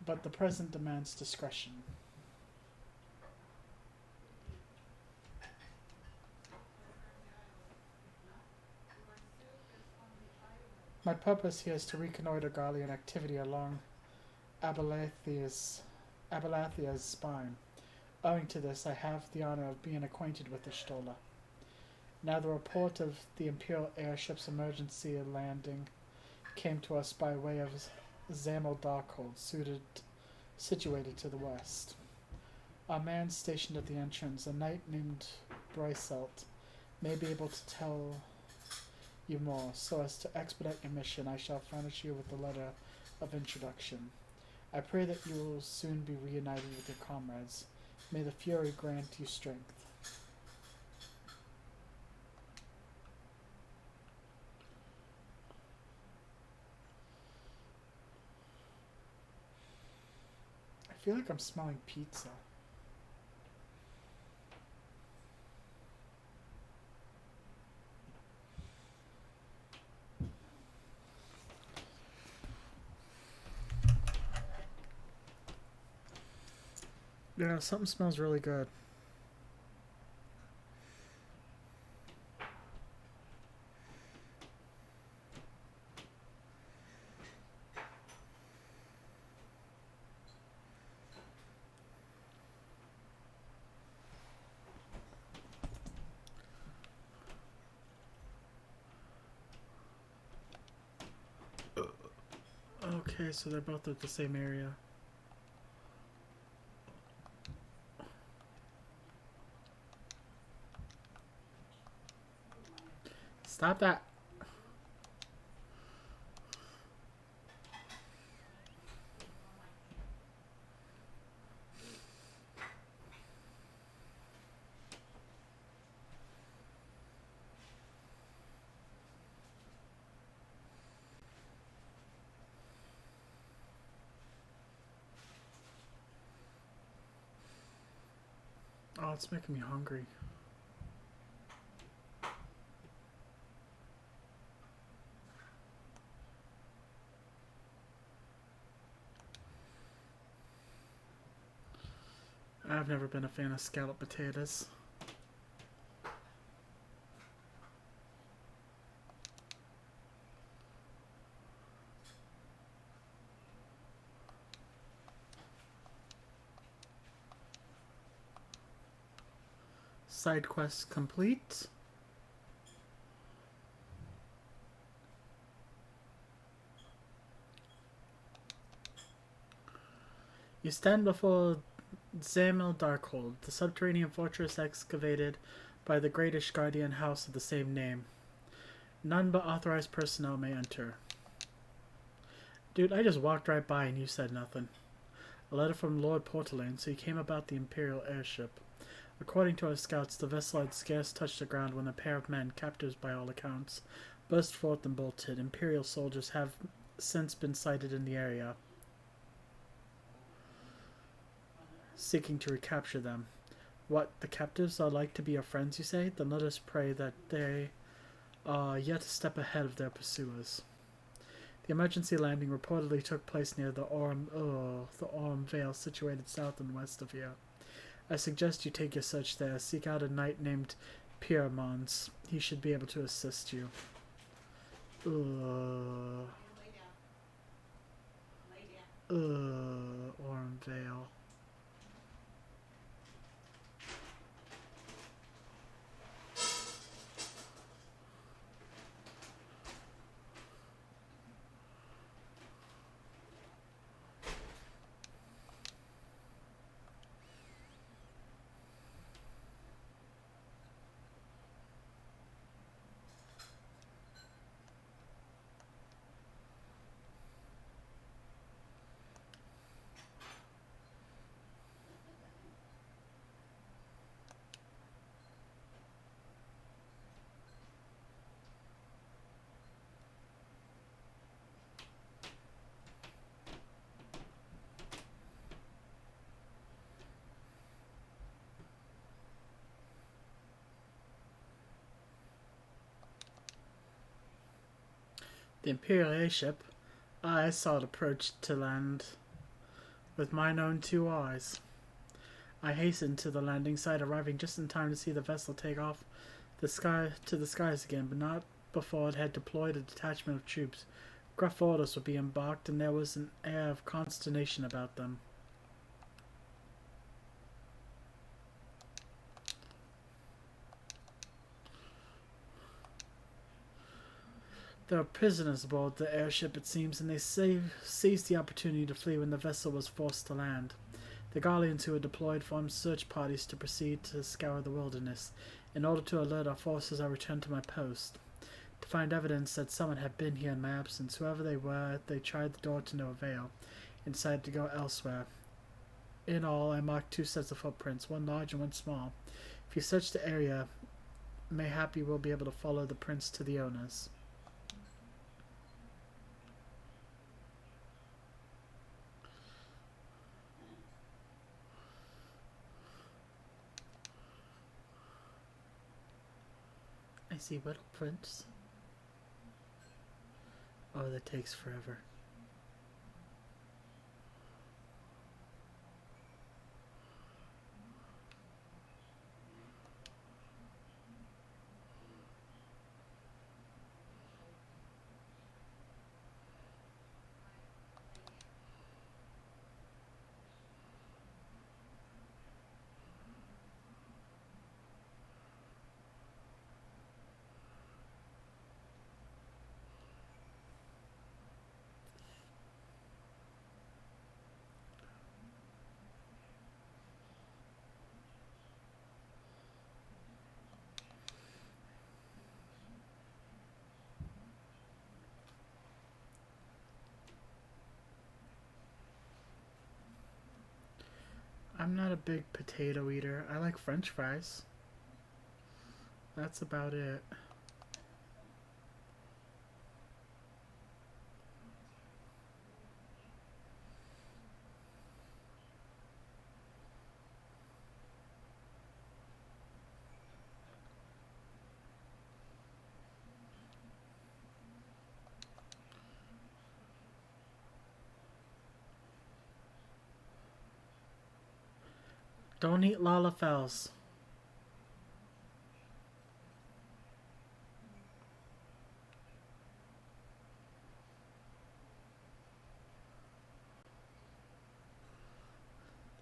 but the present demands discretion. My purpose here is to reconnoiter Garlean activity along Abalathia's spine. Owing to this, I have the honor of being acquainted with the Stola. Now the report of the Imperial airship's emergency landing came to us by way of Zamel Darkhold, situated to the west. Our man stationed at the entrance, a knight named Bryselt, may be able to tell you more. So as to expedite your mission, I shall furnish you with a letter of introduction. I pray that you will soon be reunited with your comrades. May the Fury grant you strength. I feel like I'm smelling pizza. Yeah, something smells really good. Okay, so they're both at the same area. Stop that. Oh, it's making me hungry. I've never been a fan of scalloped potatoes. Side quest complete. You stand before Zamel Darkhold, the subterranean fortress excavated by the Greatish Guardian House of the same name. None but authorized personnel may enter. Dude, I just walked right by and you said nothing. A letter from Lord Portelaine, so you came about the Imperial airship. According to our scouts, the vessel had scarce touched the ground when a pair of men, captives by all accounts, burst forth and bolted. Imperial soldiers have since been sighted in the area, seeking to recapture them. What, the captives are like to be your friends, you say? Then let us pray that they are yet a step ahead of their pursuers. The emergency landing reportedly took place near the Orm Vale, situated south and west of here. I suggest you take your search there. Seek out a knight named Piermons. He should be able to assist you. Orm Vale. The Imperial airship. I saw it approach to land with mine own 2 eyes. I hastened to the landing site, arriving just in time to see the vessel take off the skies again, but not before it had deployed a detachment of troops. Gruff orders would be embarked, and there was an air of consternation about them. There were prisoners aboard the airship, it seems, and they seized the opportunity to flee when the vessel was forced to land. The Garleans who were deployed formed search parties to proceed to scour the wilderness. In order to alert our forces, I returned to my post. To find evidence that someone had been here in my absence, whoever they were, they tried the door to no avail, and decided to go elsewhere. In all, I marked 2 sets of footprints, one large and one small. If you search the area, mayhap you will be able to follow the prints to the owners. I see little prints. Oh, that takes forever. I'm not a big potato eater. I like French fries. That's about it. Don't eat lalafels.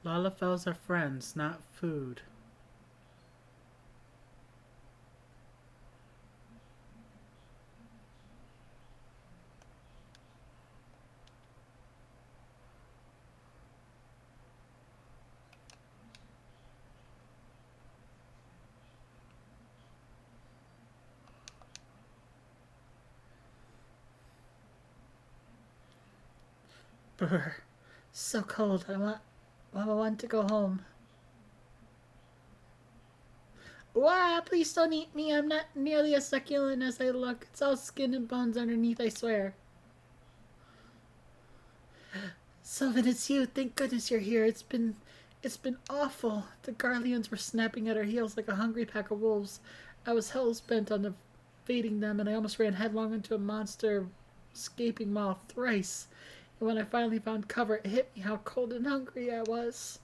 Lalafels are friends, not food. Brr. So cold. I want to go home. Wow, please don't eat me. I'm not nearly as succulent as I look. It's all skin and bones underneath, I swear. Sylvan, it's you. Thank goodness you're here. It's been awful. The Garleans were snapping at our heels like a hungry pack of wolves. I was hell's bent on evading them, and I almost ran headlong into a monster escaping maw thrice. And when I finally found cover, it hit me how cold and hungry I was.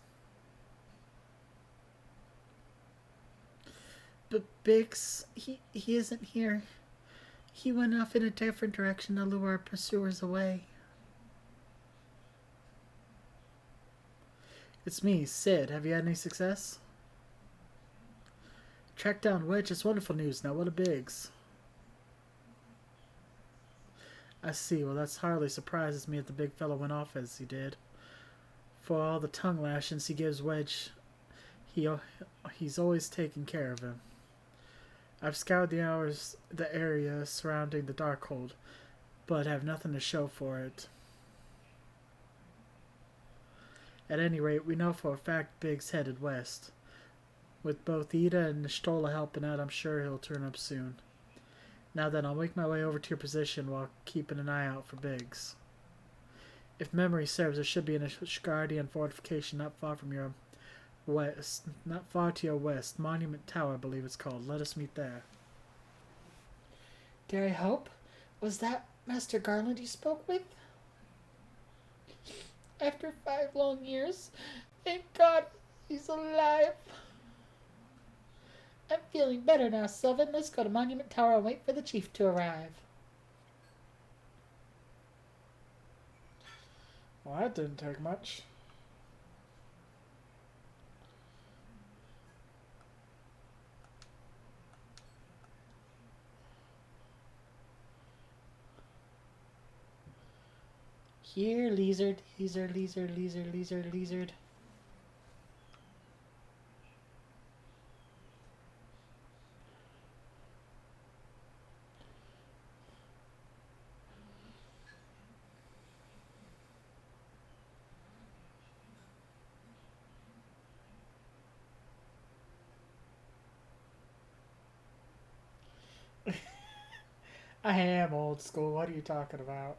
But Biggs, he isn't here. He went off in a different direction to lure our pursuers away. It's me, Sid. Have you had any success? Tracked down Wedge. It's wonderful news. Now, what a Biggs. I see. Well, that hardly surprises me that the big fellow went off as he did. For all the tongue lashings he gives Wedge, he's always taken care of him. I've scoured the area surrounding the Darkhold, but have nothing to show for it. At any rate, we know for a fact Biggs headed west. With both Ida and Nishtola helping out, I'm sure he'll turn up soon. Now then, I'll make my way over to your position while keeping an eye out for Biggs. If memory serves, there should be an Ashgardian fortification not far from your west, not far to your west. Monument Tower, I believe it's called. Let us meet there. Dare I hope? Was that Master Garland you spoke with? After 5 long years, thank God he's alive. I'm feeling better now, Sylvan. Let's go to Monument Tower and wait for the chief to arrive. Well, that didn't take much. Here, lizard, lizard, lizard, lizard, lizard, lizard. I am old school. What are you talking about?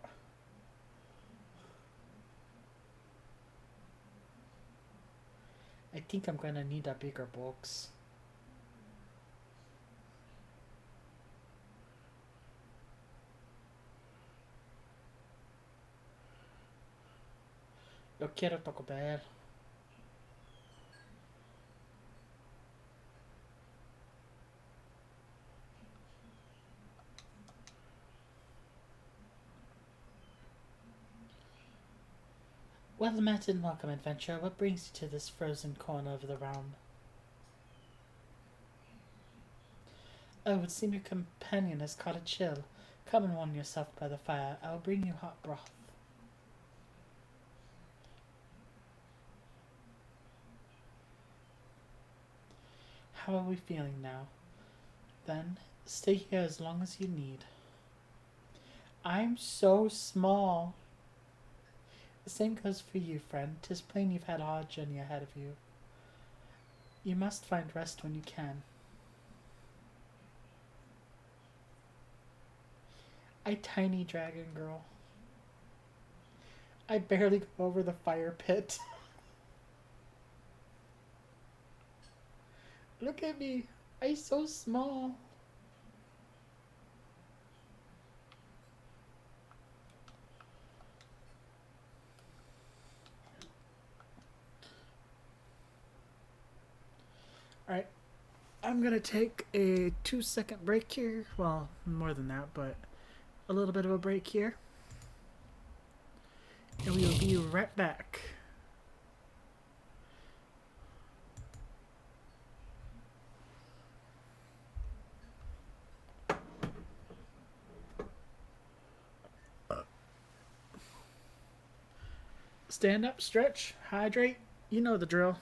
I think I'm gonna need a bigger box. Yo quiero Taco Bell. Well met and welcome, adventurer. What brings you to this frozen corner of the realm? Oh, it would seem your companion has caught a chill. Come and warm yourself by the fire. I will bring you hot broth. How are we feeling now? Then, stay here as long as you need. I'm so small. The same goes for you, friend. 'Tis plain you've had a hard journey ahead of you. You must find rest when you can. I tiny dragon girl. I barely go over the fire pit. Look at me. I'm so small. I'm gonna take a 2-second break here. Well, more than that, but a little bit of a break here. And we will be right back. Stand up, stretch, hydrate. You know the drill.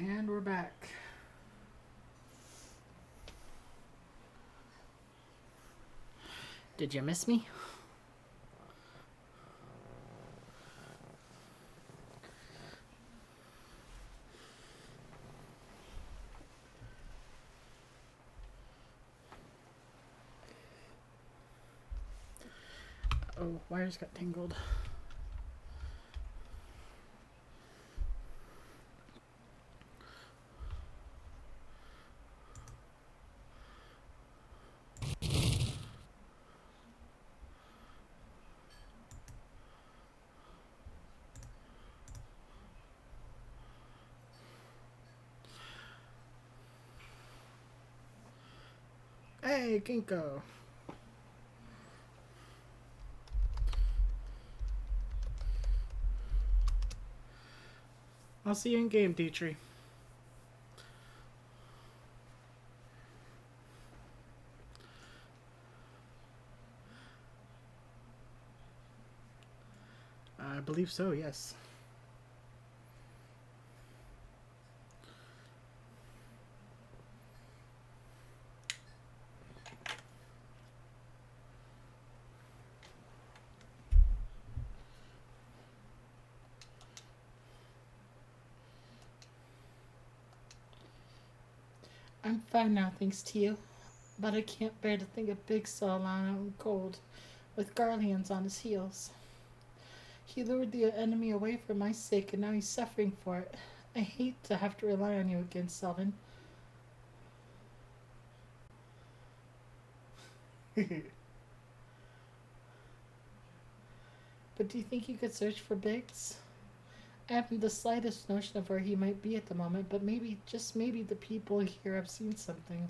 And we're back. Did you miss me? Oh, wires got tangled. Hey, Ginkgo. I'll see you in game, Dietrich. I believe so, yes. I'm fine now, thanks to you. But I can't bear to think of Big still alone out in cold, with Garleans on his heels. He lured the enemy away for my sake, and now he's suffering for it. I hate to have to rely on you again, Selvin. But do you think you could search for Biggs? I haven't the slightest notion of where he might be at the moment, but maybe, just maybe, the people here have seen something.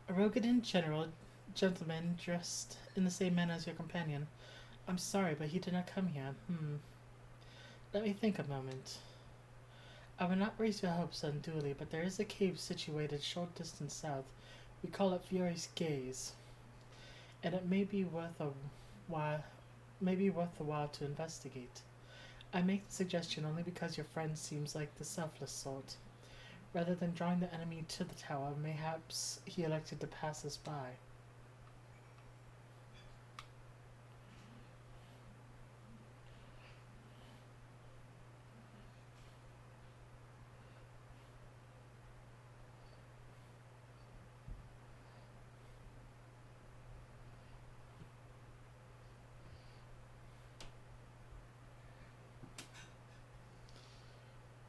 A Rogadan gentleman dressed in the same manner as your companion. I'm sorry, but he did not come here. Let me think a moment. I will not raise your hopes unduly, but there is a cave situated a short distance south. We call it Fury's Gaze, and it may be worth the while to investigate. I make the suggestion only because your friend seems like the selfless sort. Rather than drawing the enemy to the tower, mayhaps he elected to pass us by.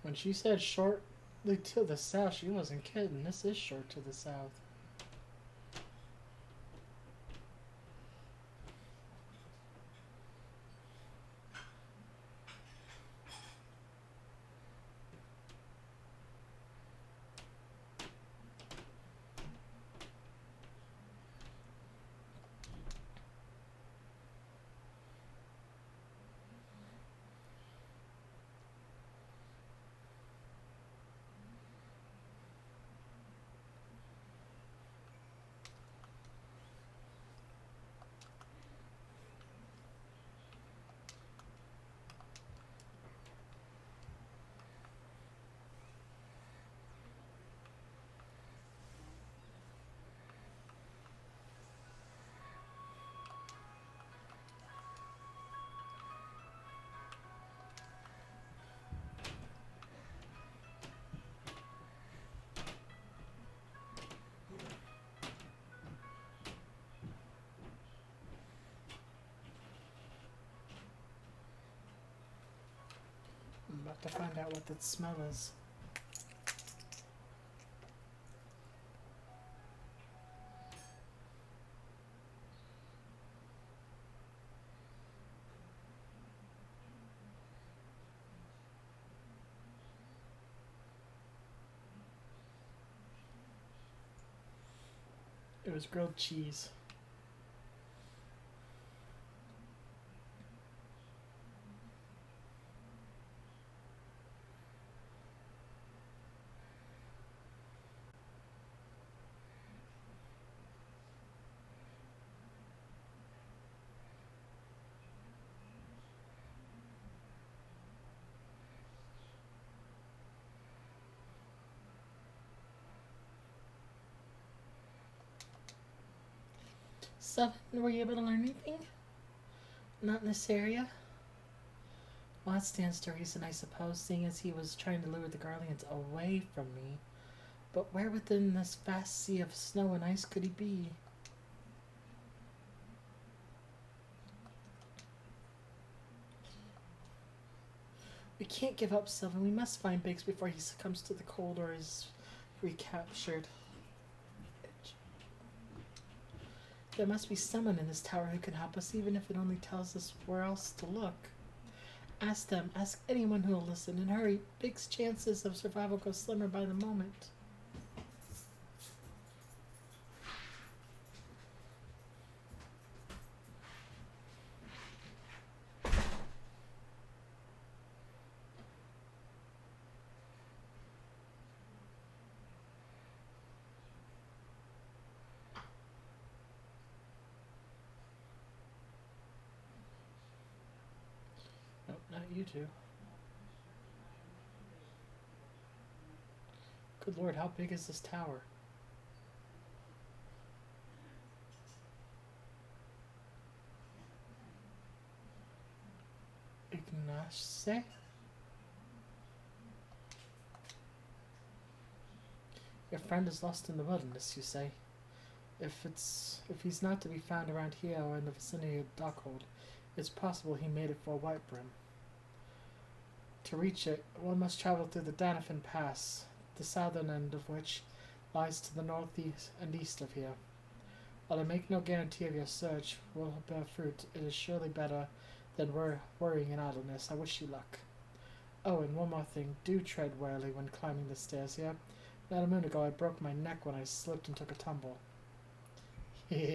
When she said shortly to the south, she wasn't kidding. This is short to the south. I'm about to find out what that smell is. It was grilled cheese. Seven, were you able to learn anything? Not in this area? Well, that stands to reason, I suppose, seeing as he was trying to lure the Garleans away from me. But where within this vast sea of snow and ice could he be? We can't give up, Sylvan. We must find Biggs before he succumbs to the cold or is recaptured. There must be someone in this tower who can help us, even if it only tells us where else to look. Ask them. Ask anyone who will listen. And hurry. Big's chances of survival go slimmer by the moment. Nope, not you two. Good lord, how big is this tower? Ignace? Your friend is lost in the wilderness, you say? If he's not to be found around here or in the vicinity of Dockhold, it's possible he made it for Whitebrim. To reach it, one must travel through the Danafin Pass, the southern end of which lies to the northeast and east of here. While I make no guarantee of your search will bear fruit, it is surely better than worrying in idleness. I wish you luck. Oh, and one more thing. Do tread warily when climbing the stairs here. Not a moon ago I broke my neck when I slipped and took a tumble. You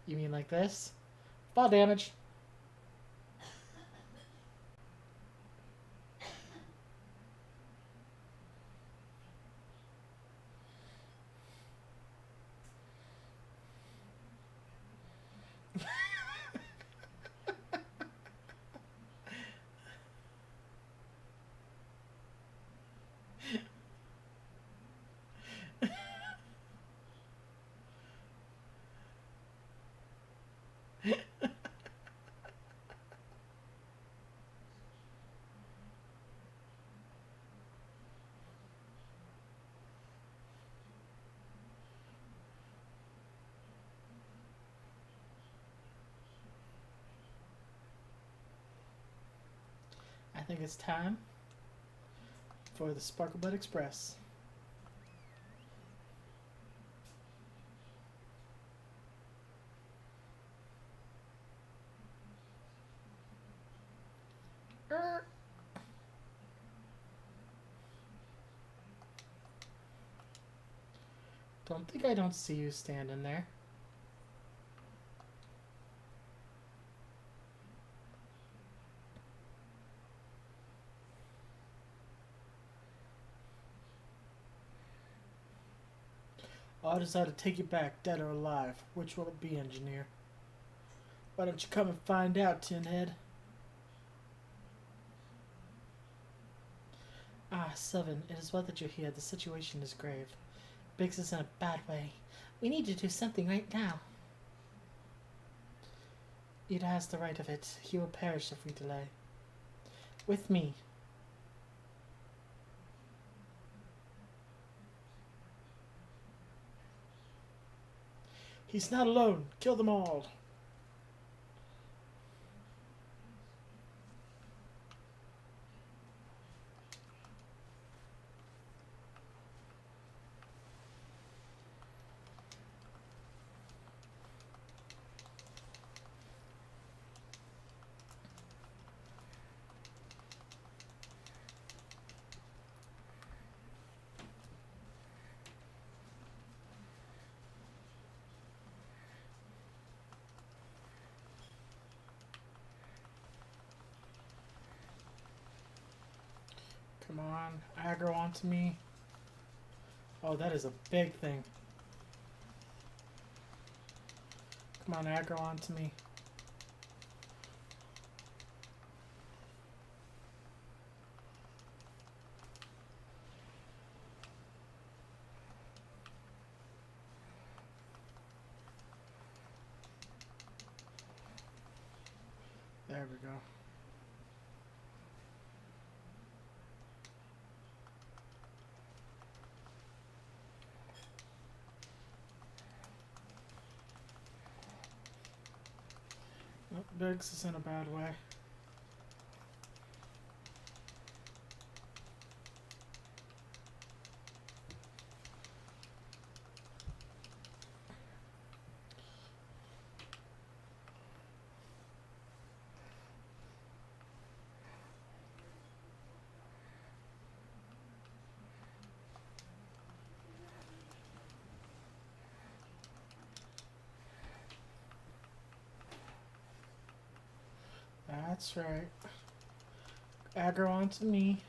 mean like this? Fall damage! I think it's time for the Sparklebud Express. Don't think I don't see you standing there. Orders are to take you back, dead or alive. Which will it be, engineer? Why don't you come and find out, Tinhead? Ah, Sylvan, it is well that you're here. The situation is grave. Biggs is in a bad way. We need to do something right now. Ida has the right of it. He will perish if we delay. With me. He's not alone. Kill them all. Come on, aggro onto me. Oh, that is a big thing. Come on, aggro onto me. There we go. Oh, Biggs is in a bad way. That's right. Aggro onto me.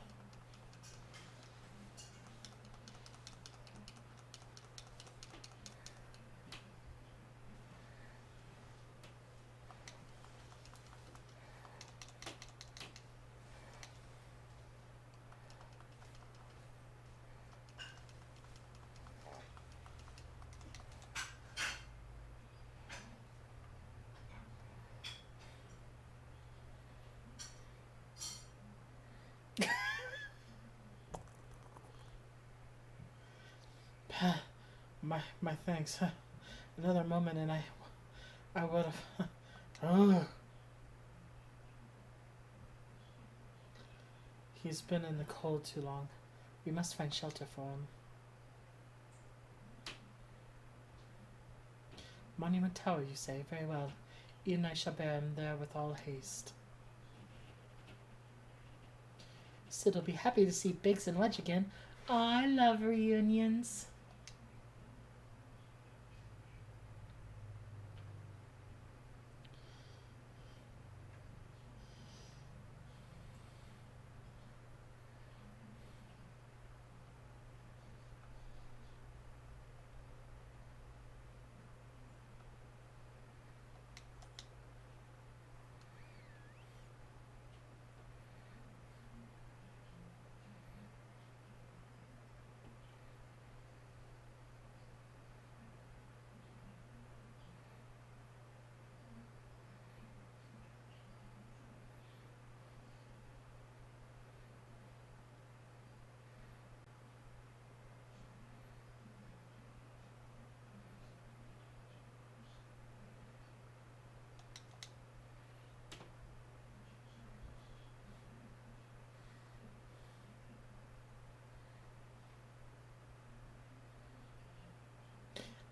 My thanks. Another moment and I would have. Oh, he's been in the cold too long. We must find shelter for him. Monument Tower, you say? Very well. Even I shall bear him there with all haste. Sid'll be happy to see Biggs and Wedge again. I love reunions.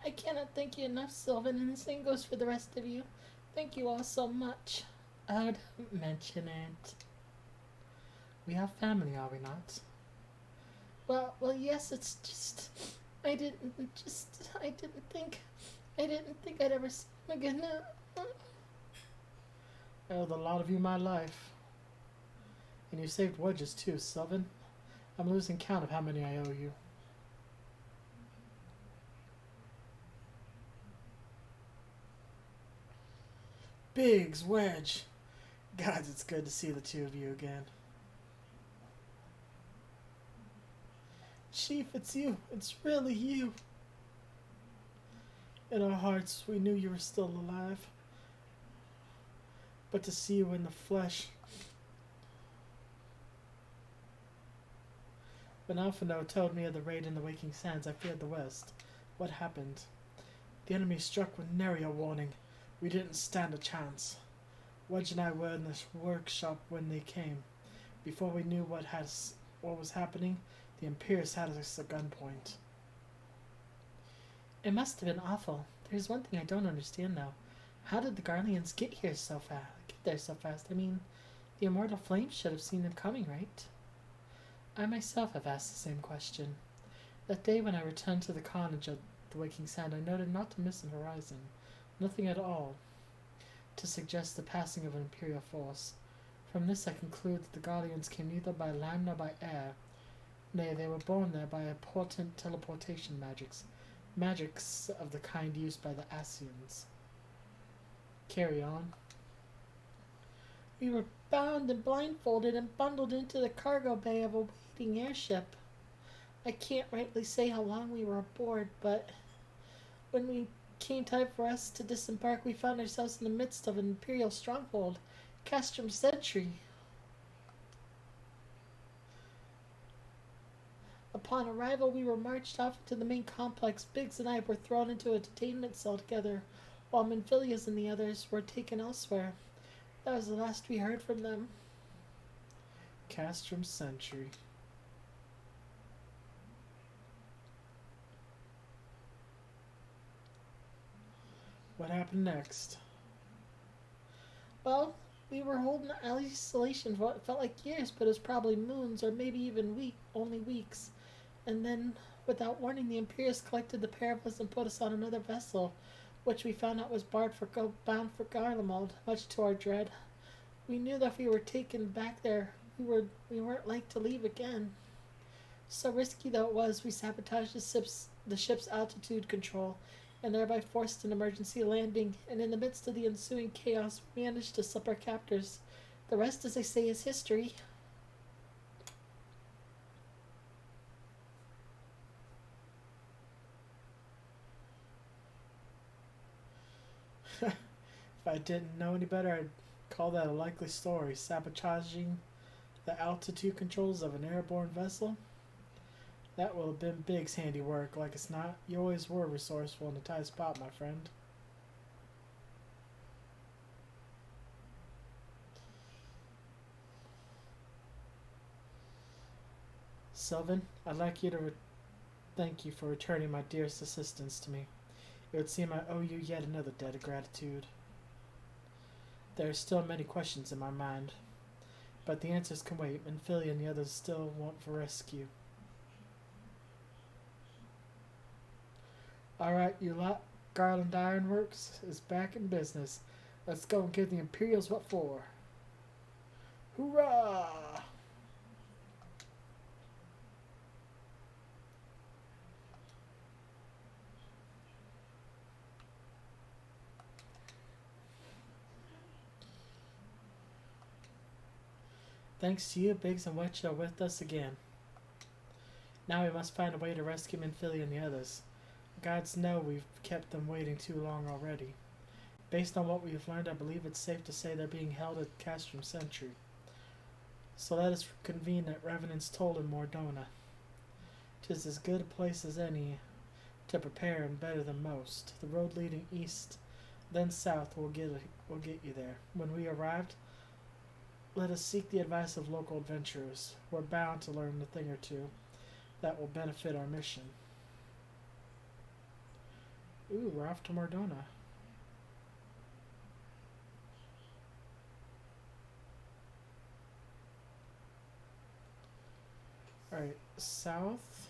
I cannot thank you enough, Sylvan, and the same goes for the rest of you. Thank you all so much. Oh, don't mention it. We have family, are we not? Well, yes, it's just... I didn't think I'd ever see him again. I owed a lot of you my life. And you saved Wedges too, Sylvan. I'm losing count of how many I owe you. Biggs, Wedge. God, it's good to see the two of you again. Chief, it's you. It's really you. In our hearts, we knew you were still alive. But to see you in the flesh. When Alphino told me of the raid in the Waking Sands, I feared the West. What happened? The enemy struck with nary a warning. We didn't stand a chance. Wedge and I were in this workshop when they came. Before we knew what was happening, the Imperius had us at gunpoint. It must have been awful. There's one thing I don't understand though. How did the Garleans get there so fast? I mean, the immortal flames should have seen them coming, right? I myself have asked the same question. That day when I returned to the carnage of the Waking Sand, I noted not to miss an horizon. Nothing at all to suggest the passing of an Imperial force. From this I conclude that the Guardians came neither by land nor by air. Nay, they were born there by potent teleportation magics of the kind used by the Asians. Carry on. We were bound and blindfolded and bundled into the cargo bay of a waiting airship. I can't rightly say how long we were aboard, but when we came time for us to disembark, we found ourselves in the midst of an Imperial stronghold, Castrum Sentry. Upon arrival, we were marched off into the main complex. Biggs and I were thrown into a detainment cell together, while Menphilius and the others were taken elsewhere. That was the last we heard from them. Castrum Sentry. What happened next? Well, we were holding isolation for what felt like years, but it was probably moons or maybe even only weeks. And then, without warning, the Imperius collected the pair of us and put us on another vessel, which we found out was bound for Garlemald, much to our dread. We knew that if we were taken back there, we weren't like to leave again. So risky though it was, we sabotaged the ship's altitude control, and thereby forced an emergency landing, and in the midst of the ensuing chaos, we managed to slip our captors. The rest, as they say, is history. If I didn't know any better, I'd call that a likely story. Sabotaging the altitude controls of an airborne vessel? That will have been Big's handiwork, like it's not. You always were resourceful in a tight spot, my friend. Sylvan, I'd like you to thank you for returning my dearest assistance to me. It would seem I owe you yet another debt of gratitude. There are still many questions in my mind, but the answers can wait, and Philly and the others still want for rescue. Alright, you lot. Garland Ironworks is back in business. Let's go and give the Imperials what for. Hoorah! Thanks to you, Biggs and Wetch are with us again. Now we must find a way to rescue Minphilly and the others. Gods know we've kept them waiting too long already. Based on what we've learned, I believe it's safe to say they're being held at Castrum Sentry. So let us convene at Revenant's Toll in Mordona. 'Tis as good a place as any to prepare and better than most. The road leading east, then south will get you there. When we arrived, let us seek the advice of local adventurers. We're bound to learn a thing or two that will benefit our mission. Ooh, we're off to Mordona. Alright, south,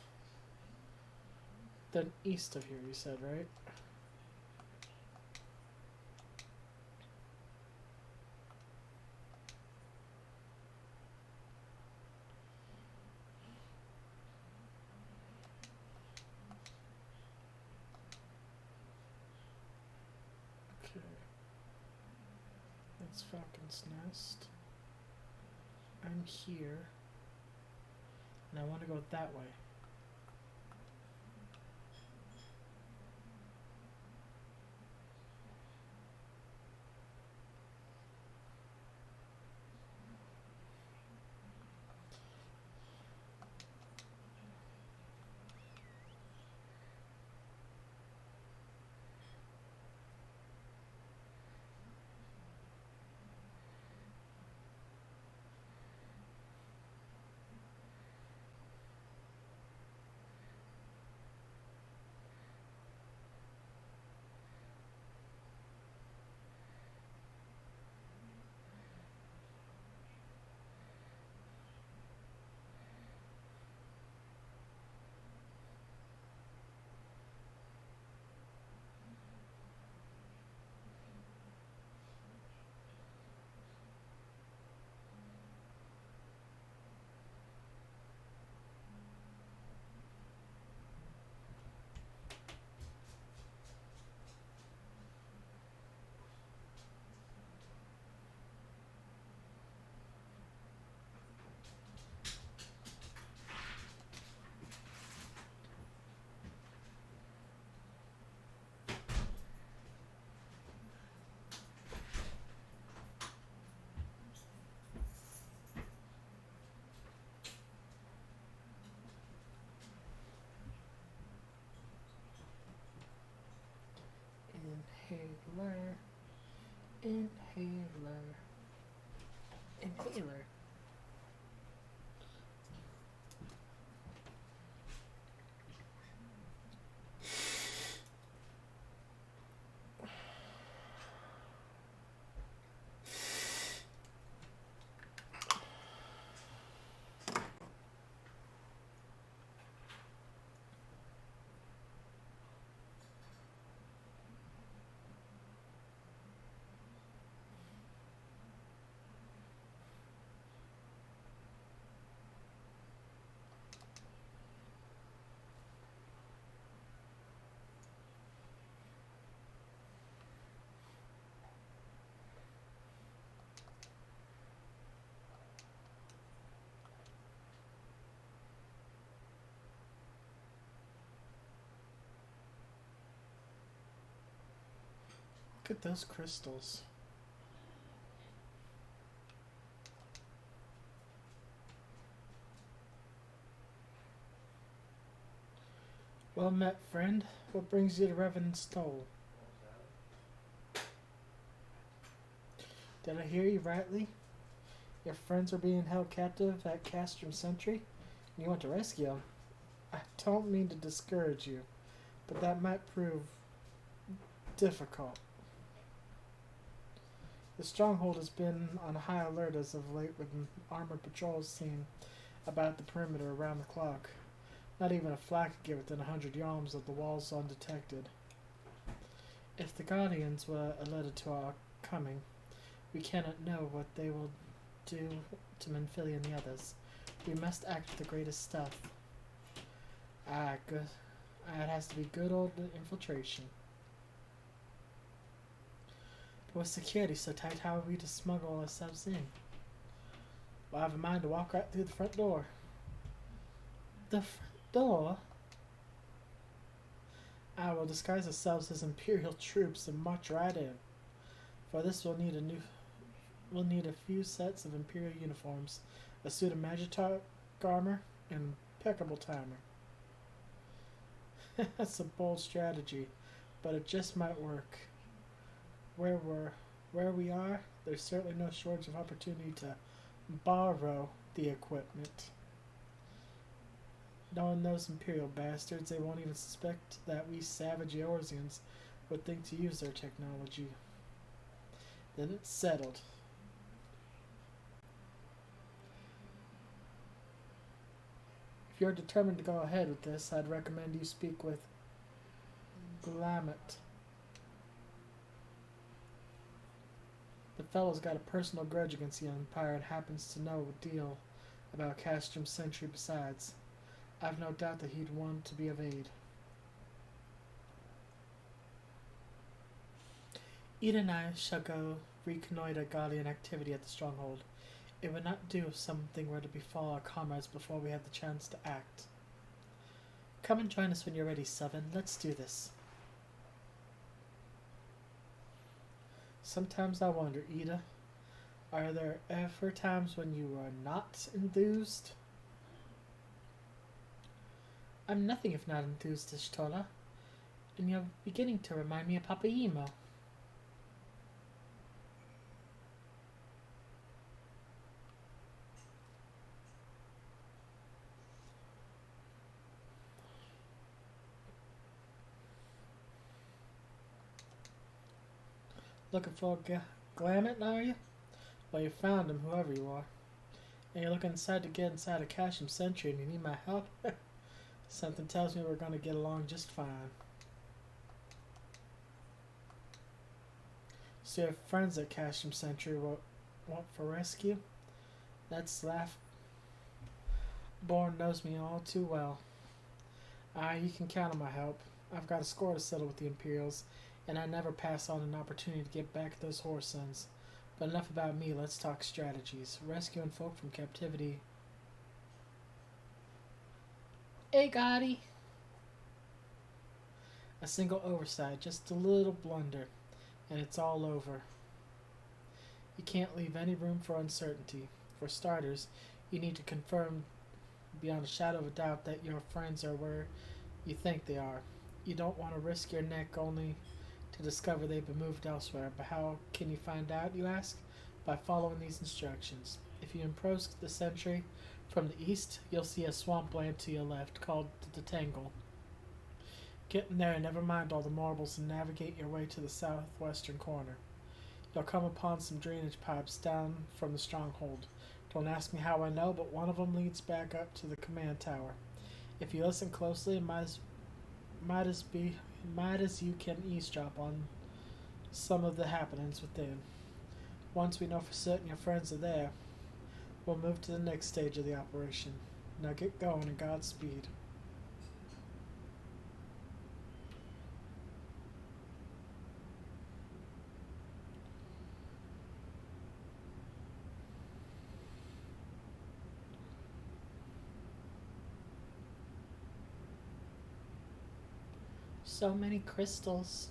then east of here, you said, right? Okay. That's Falcon's Nest. I'm here. And I want to go that way. Inhaler. Inhaler. Inhaler. Look at those crystals. Well met, friend. What brings you to Revenant Stoll? Did I hear you rightly? Your friends are being held captive at Castrum Sentry, and you want to rescue them. I don't mean to discourage you, but that might prove difficult. The stronghold has been on high alert as of late, with armored patrols seen about the perimeter around the clock. Not even a fly could get within 100 yards of the walls undetected. If the Guardians were alerted to our coming, we cannot know what they will do to Menphili and the others. We must act with the greatest stealth. Good. It has to be good old infiltration. But with security so tight, how are we to smuggle ourselves in? Well, I have a mind to walk right through the front door. The front door? I will disguise ourselves as Imperial troops and march right in. For this we'll need a few sets of Imperial uniforms, a suit of Magitark armor, and impeccable timer. That's a bold strategy, but it just might work. Where we are, there's certainly no shortage of opportunity to borrow the equipment. Knowing those Imperial bastards, they won't even suspect that we savage Eorzeans would think to use their technology. Then it's settled. If you're determined to go ahead with this, I'd recommend you speak with Glamet. The fellow's got a personal grudge against the Empire and happens to know a deal about Castrum Sentry besides. I've no doubt that he'd want to be of aid. Eda and I shall go reconnoiter Guardian activity at the stronghold. It would not do if something were to befall our comrades before we had the chance to act. Come and join us when you're ready, Seven. Let's do this. Sometimes I wonder, Eda, are there ever times when you are not enthused? I'm nothing if not enthused, Ishtola, and you're beginning to remind me of Papa Emo. Looking for Glamet, are you? Well, you found him, whoever you are. And you're looking to get inside a Castrum Sentry and you need my help? Something tells me we're going to get along just fine. So your friends at Castrum Sentry want for rescue? That's laugh. Born knows me all too well. You can count on my help. I've got a score to settle with the Imperials, and I never pass on an opportunity to get back at those whore sons. But enough about me, let's talk strategies. Rescuing folk from captivity. Hey, Gotti! A single oversight, just a little blunder, and it's all over. You can't leave any room for uncertainty. For starters, you need to confirm beyond a shadow of a doubt that your friends are where you think they are. You don't want to risk your neck only to discover they've been moved elsewhere. But how can you find out, you ask? By following these instructions. If you approach the sentry from the east, you'll see a swampland to your left called the Tangle. Get in there and never mind all the marbles and navigate your way to the southwestern corner. You'll come upon some drainage pipes down from the stronghold. Don't ask me how I know, but one of them leads back up to the command tower. If you listen closely, it might as you can eavesdrop on some of the happenings within. Once we know for certain your friends are there, we'll move to the next stage of the operation. Now get going and Godspeed. So many crystals.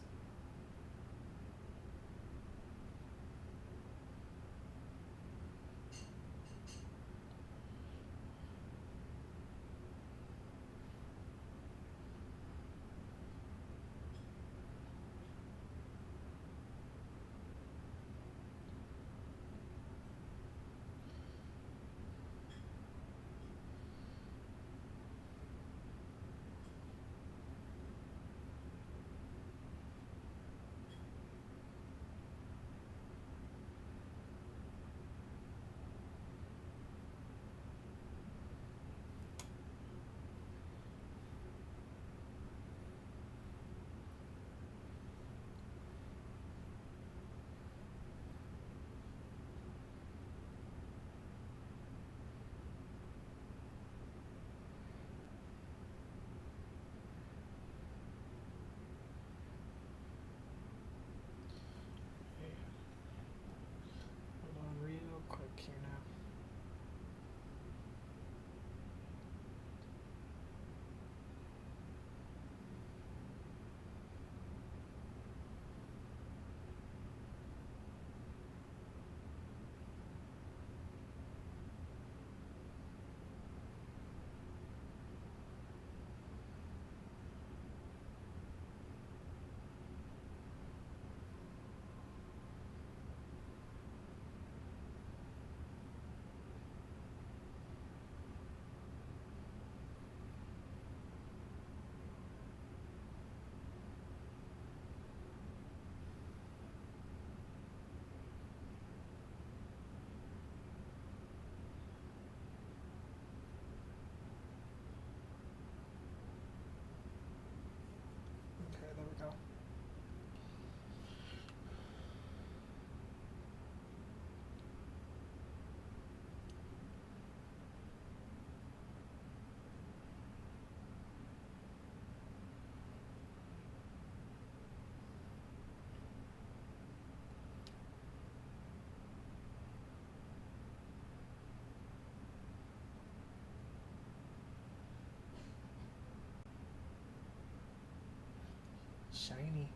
shiny.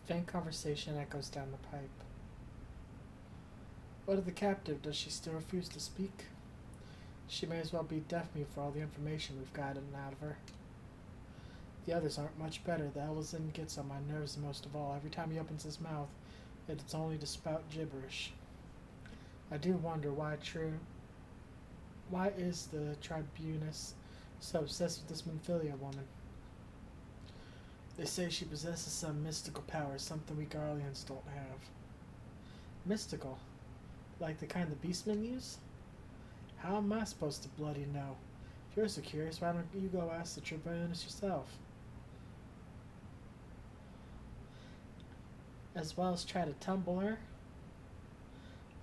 Faint conversation echoes down the pipe. What of the captive? Does she still refuse to speak? She may as well be deaf-mute for all the information we've gotten out of her. The others aren't much better. The Elizin gets on my nerves most of all. Every time he opens his mouth, it's only to spout gibberish. I do wonder why is the Tribunus so obsessed with this Minfilia woman? They say she possesses some mystical power, something we Garleans don't have. Mystical? Like the kind the beastmen use? How am I supposed to bloody know? If you're so curious, why don't you go ask the Tribunus yourself? As well as try to tumble her?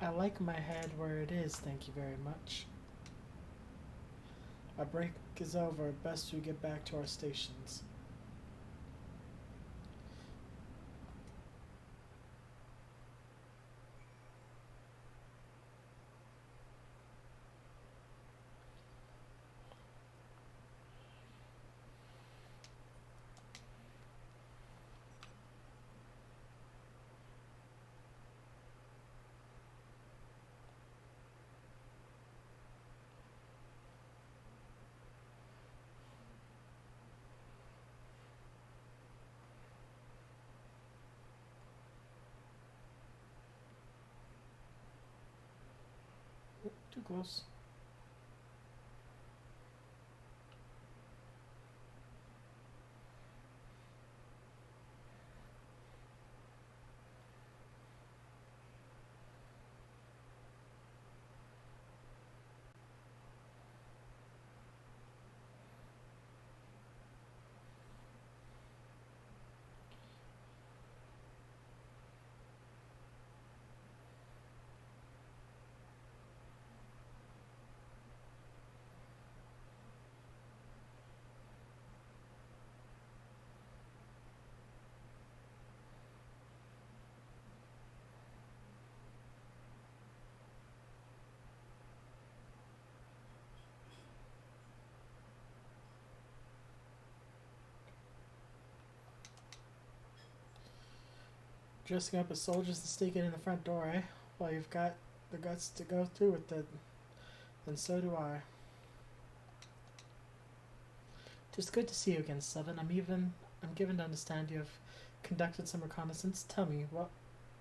I like my head where it is, thank you very much. Our break is over. Best we get back to our stations. Too close. Dressing up as soldiers and sneaking in the front door, eh? Well, you've got the guts to go through with it, and so do I. Just good to see you again, Sylvan. I'm given to understand you have conducted some reconnaissance. Tell me, what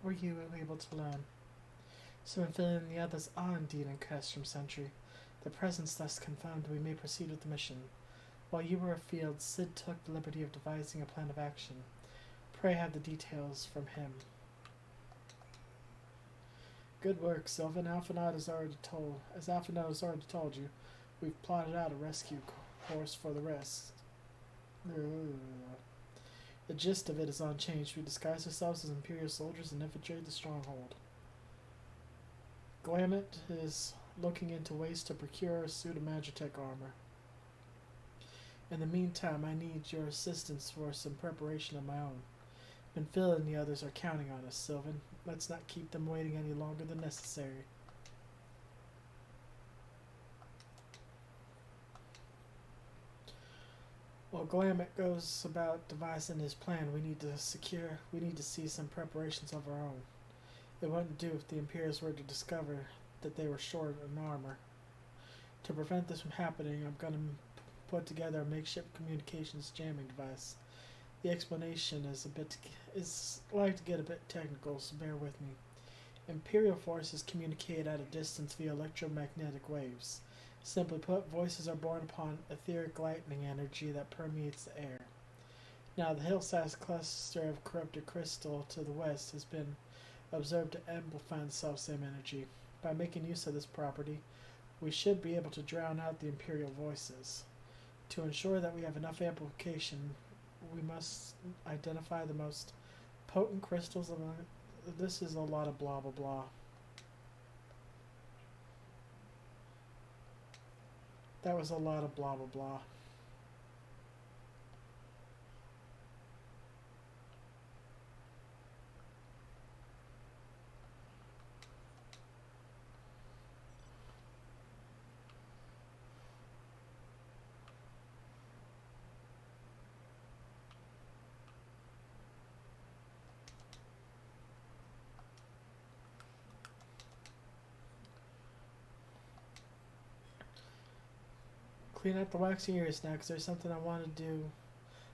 were you able to learn? So Phil and the others are indeed in Castrum Sentry. The presence thus confirmed, we may proceed with the mission. While you were afield, Sid took the liberty of devising a plan of action. Pray have the details from him. Good work, Sylvan. Alphanot has already told you, we've plotted out a rescue course for the rest. The gist of it is unchanged. We disguise ourselves as Imperial soldiers and infiltrate the stronghold. Glamet is looking into ways to procure a suit of Magitech armor. In the meantime, I need your assistance for some preparation of my own. Phil and the others are counting on us, Sylvan. Let's not keep them waiting any longer than necessary. While Glamet goes about devising his plan, we need to see some preparations of our own. It wouldn't do if the Imperials were to discover that they were short in armor. To prevent this from happening, I'm going to put together a makeshift communications jamming device. The explanation is like to get a bit technical, so bear with me. Imperial forces communicate at a distance via electromagnetic waves. Simply put, voices are born upon etheric lightning energy that permeates the air. Now, the hill-sized cluster of corrupted crystal to the west has been observed to amplify the self-same energy. By making use of this property, We should be able to drown out the Imperial voices. To ensure that we have enough amplification, we must identify the most potent crystals among. This is a lot of blah blah blah. That was a lot of blah blah blah. Clean out the waxy ears now, because there's something I want to do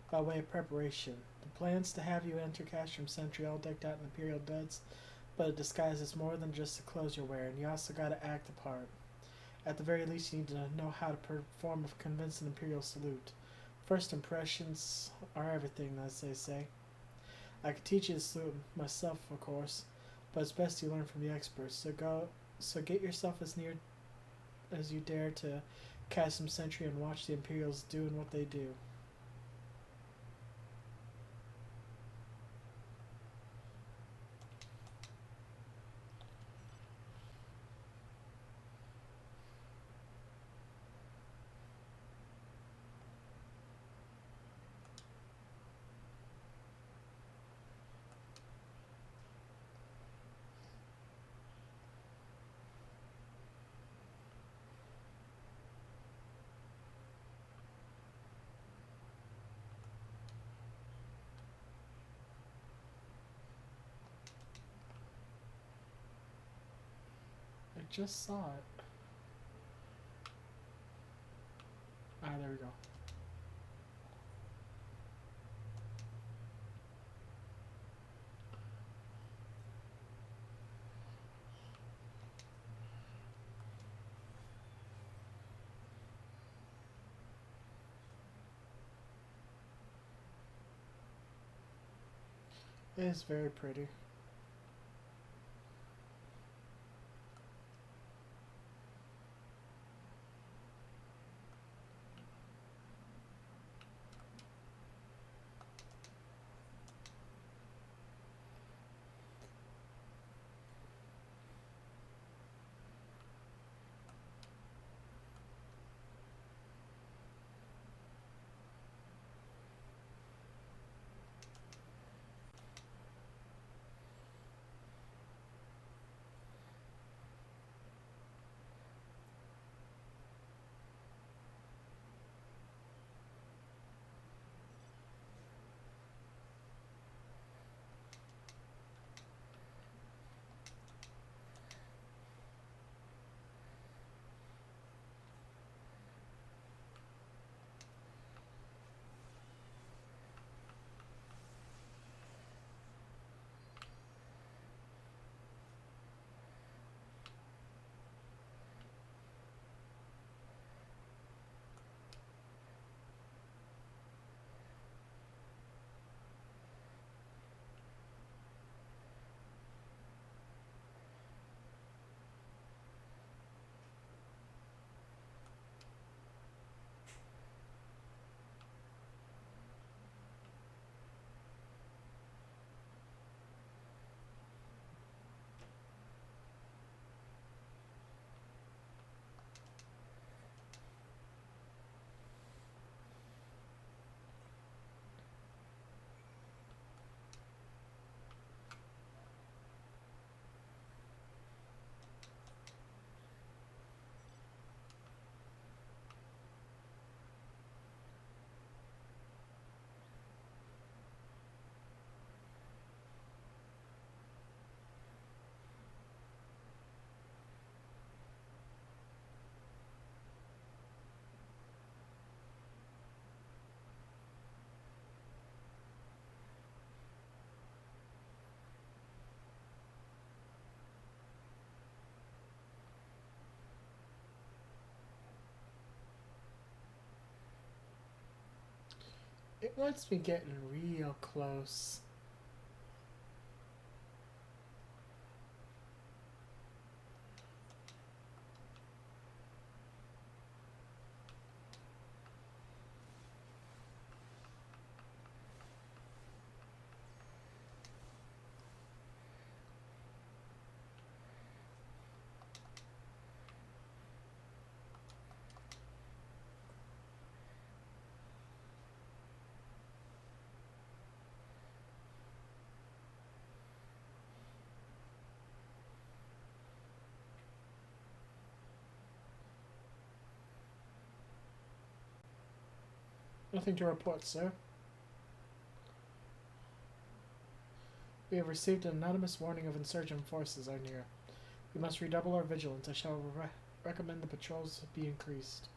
by way of preparation. The plan's to have you enter Castrum Sentry all decked out in Imperial duds, but a disguise is more than just the clothes you're wearing. You also gotta act the part. At the very least, you need to know how to perform a convincing Imperial salute. First impressions are everything, as they say. I could teach you to salute myself, of course, but it's best you learn from the experts. So get yourself as near as you dare to Castrum Sentry and watch the Imperials doing what they do. I just saw it. Ah, there we go. It is very pretty. It must be getting real close. Nothing to report, sir. We have received an anonymous warning of insurgent forces are near. We must redouble our vigilance. I shall recommend the patrols be increased.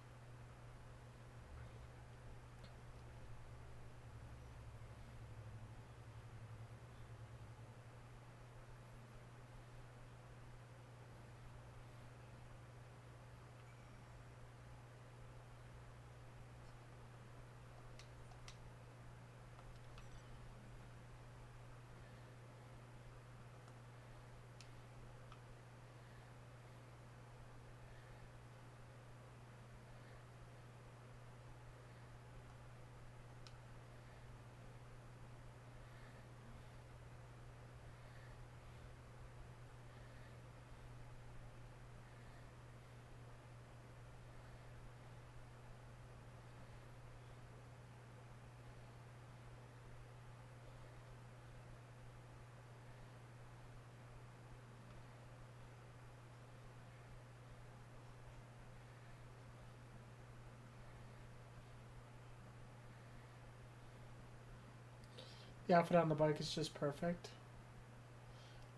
The outfit on the bike is just perfect.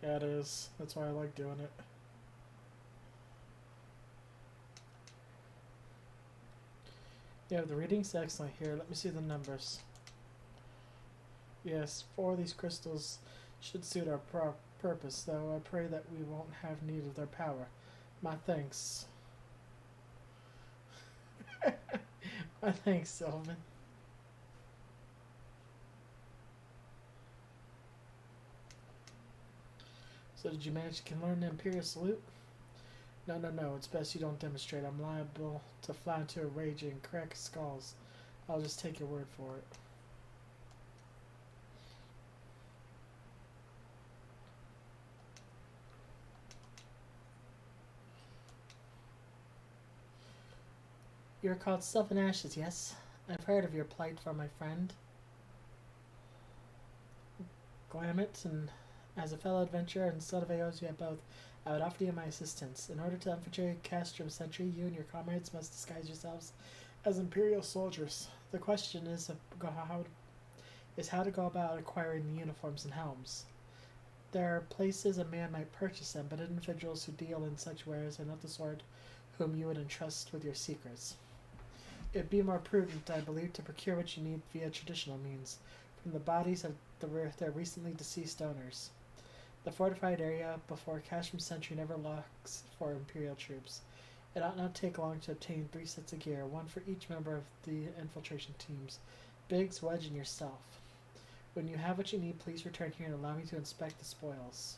Yeah, it is. That's why I like doing it. Yeah, the reading's excellent here. Let me see the numbers. Yes, 4 of these crystals should suit our purpose, though I pray that we won't have need of their power. My thanks. My thanks, Sylvan. So did you manage to learn the Imperial Salute? No, no, no. It's best you don't demonstrate. I'm liable to fly into a rage and crack skulls. I'll just take your word for it. You're called Sylvan Ashes, yes? I've heard of your plight for my friend. Glamet, and as a fellow adventurer and son of Aosia both, I would offer you my assistance. In order to infiltrate Castrum Sentry, you and your comrades must disguise yourselves as Imperial soldiers. The question is how to go about acquiring the uniforms and helms. There are places a man might purchase them, but individuals who deal in such wares are not the sort whom you would entrust with your secrets. It would be more prudent, I believe, to procure what you need via traditional means, from the bodies of their recently deceased owners. The fortified area before Cashram Sentry never locks for Imperial troops. It ought not take long to obtain 3 sets of gear, 1 for each member of the infiltration teams, Biggs, Wedge, and yourself. When you have what you need, please return here and allow me to inspect the spoils.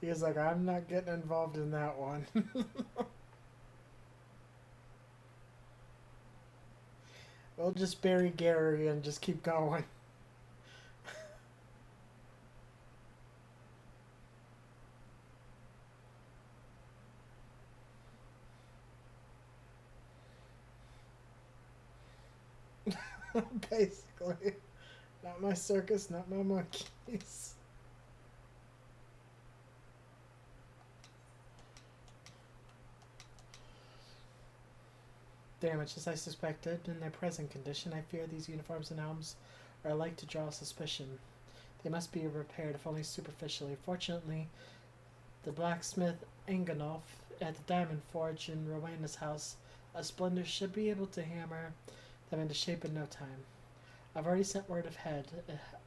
He was like, I'm not getting involved in that one. We'll just bury Gary and just keep going. Basically. Not my circus, not my monkeys. Damage, as I suspected. In their present condition, I fear these uniforms and helms are like to draw suspicion. They must be repaired, if only superficially. Fortunately, the blacksmith Enganolf at the Diamond Forge in Rowena's house, a splendor, should be able to hammer them into shape in no time. I've already sent word ahead,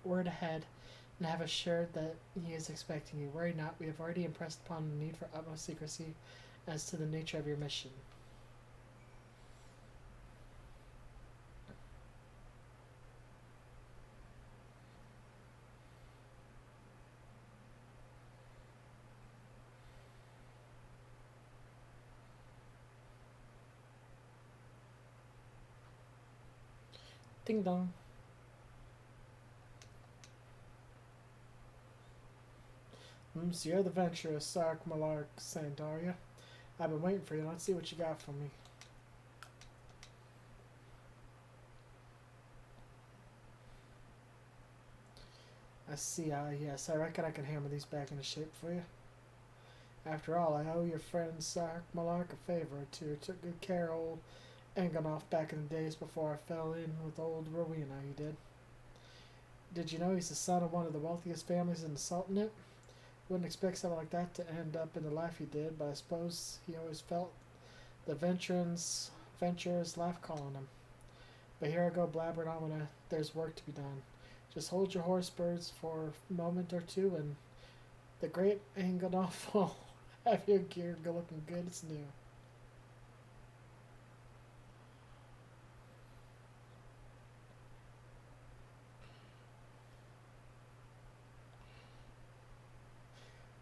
and have assured that he is expecting you. Worry not, we have already impressed upon the need for utmost secrecy as to the nature of your mission. Ding dong. So you're the venturer, Sark Malark Sandaria. I've been waiting for you. Let's see what you got for me. I see. Yes, I reckon I can hammer these back into shape for you. After all, I owe your friend Sark Malark a favor or two. Took good care of old Enganoff back in the days before I fell in with old Rowena, he did. Did you know he's the son of one of the wealthiest families in the Sultanate? Wouldn't expect something like that to end up in the life he did, but I suppose he always felt the venturers laugh calling him. But here I go blabbering on when there's work to be done. Just hold your horse birds for a moment or two, and the great Anganoff will have your gear looking good as new.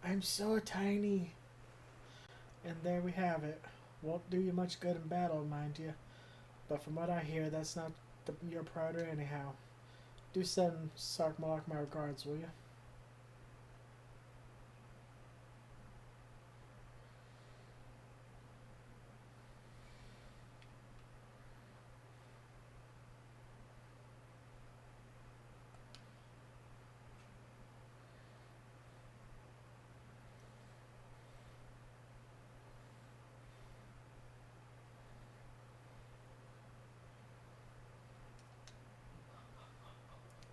I'm so tiny. And there we have it. Won't do you much good in battle, mind you. But from what I hear, that's not your priority anyhow. Do send Sark Malak my regards, will you?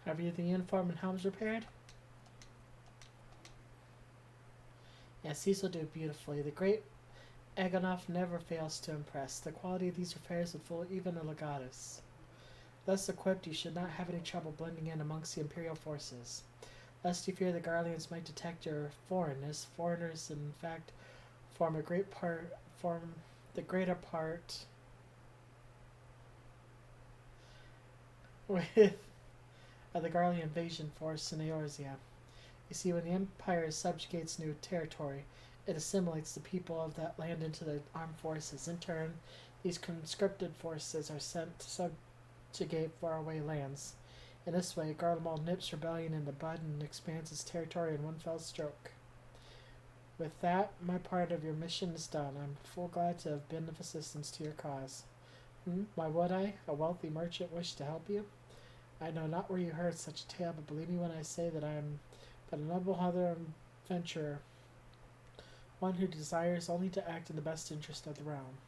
Have you the uniform and helms repaired? Yes, these will do beautifully. The great Agonoff never fails to impress. The quality of these repairs would fool even a legatus. Thus equipped, you should not have any trouble blending in amongst the Imperial forces. Lest you fear the Garleans might detect your foreignness, foreigners in fact form the greater part with the Garlean invasion force in Eorzea. You see, when the Empire subjugates new territory, it assimilates the people of that land into the armed forces. In turn, these conscripted forces are sent to subjugate faraway lands. In this way, Garlemald nips rebellion in the bud and expands its territory in one fell stroke. With that, my part of your mission is done. I'm full glad to have been of assistance to your cause. Why would I, a wealthy merchant, wish to help you? I know not where you heard such a tale, but believe me when I say that I am but a noble hunter and adventurer, one who desires only to act in the best interest of the realm.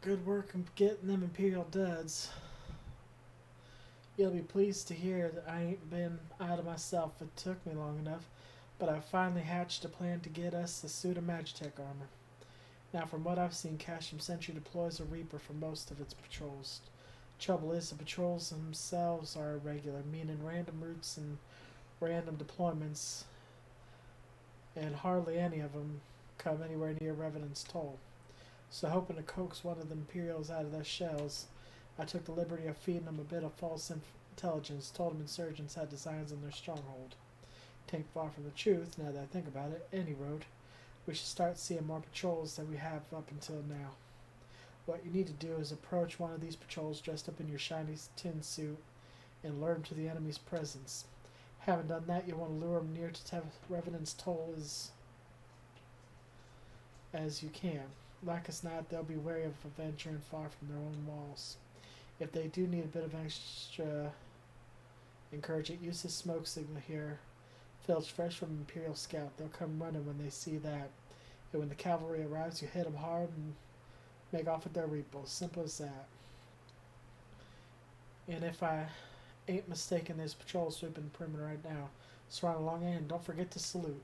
Good work in getting them Imperial duds. You'll be pleased to hear that I ain't been out of myself. It took me long enough, but I finally hatched a plan to get us a suit of Magitech armor. Now, from what I've seen, Casham Sentry deploys a Reaper for most of its patrols. Trouble is, the patrols themselves are irregular, meaning random routes and random deployments, and hardly any of them come anywhere near Revenant's Toll. So, hoping to coax one of the Imperials out of their shells, I took the liberty of feeding them a bit of false intelligence, told them insurgents had designs on their stronghold. Tain't far from the truth, now that I think about it. Any road, we should start seeing more patrols than we have up until now. What you need to do is approach one of these patrols dressed up in your shiny tin suit and lure them to the enemy's presence. Having done that, you want to lure them near to Revenant's Toll as you can. Like as not, they'll be wary of venturing far from their own walls. If they do need a bit of extra encouragement, use this smoke signal here. Filched fresh from Imperial Scout. They'll come running when they see that. And when the cavalry arrives, you hit them hard and make off with their repos. Simple as that. And if I ain't mistaken, there's patrols sweeping the perimeter right now. So run along in and don't forget to salute.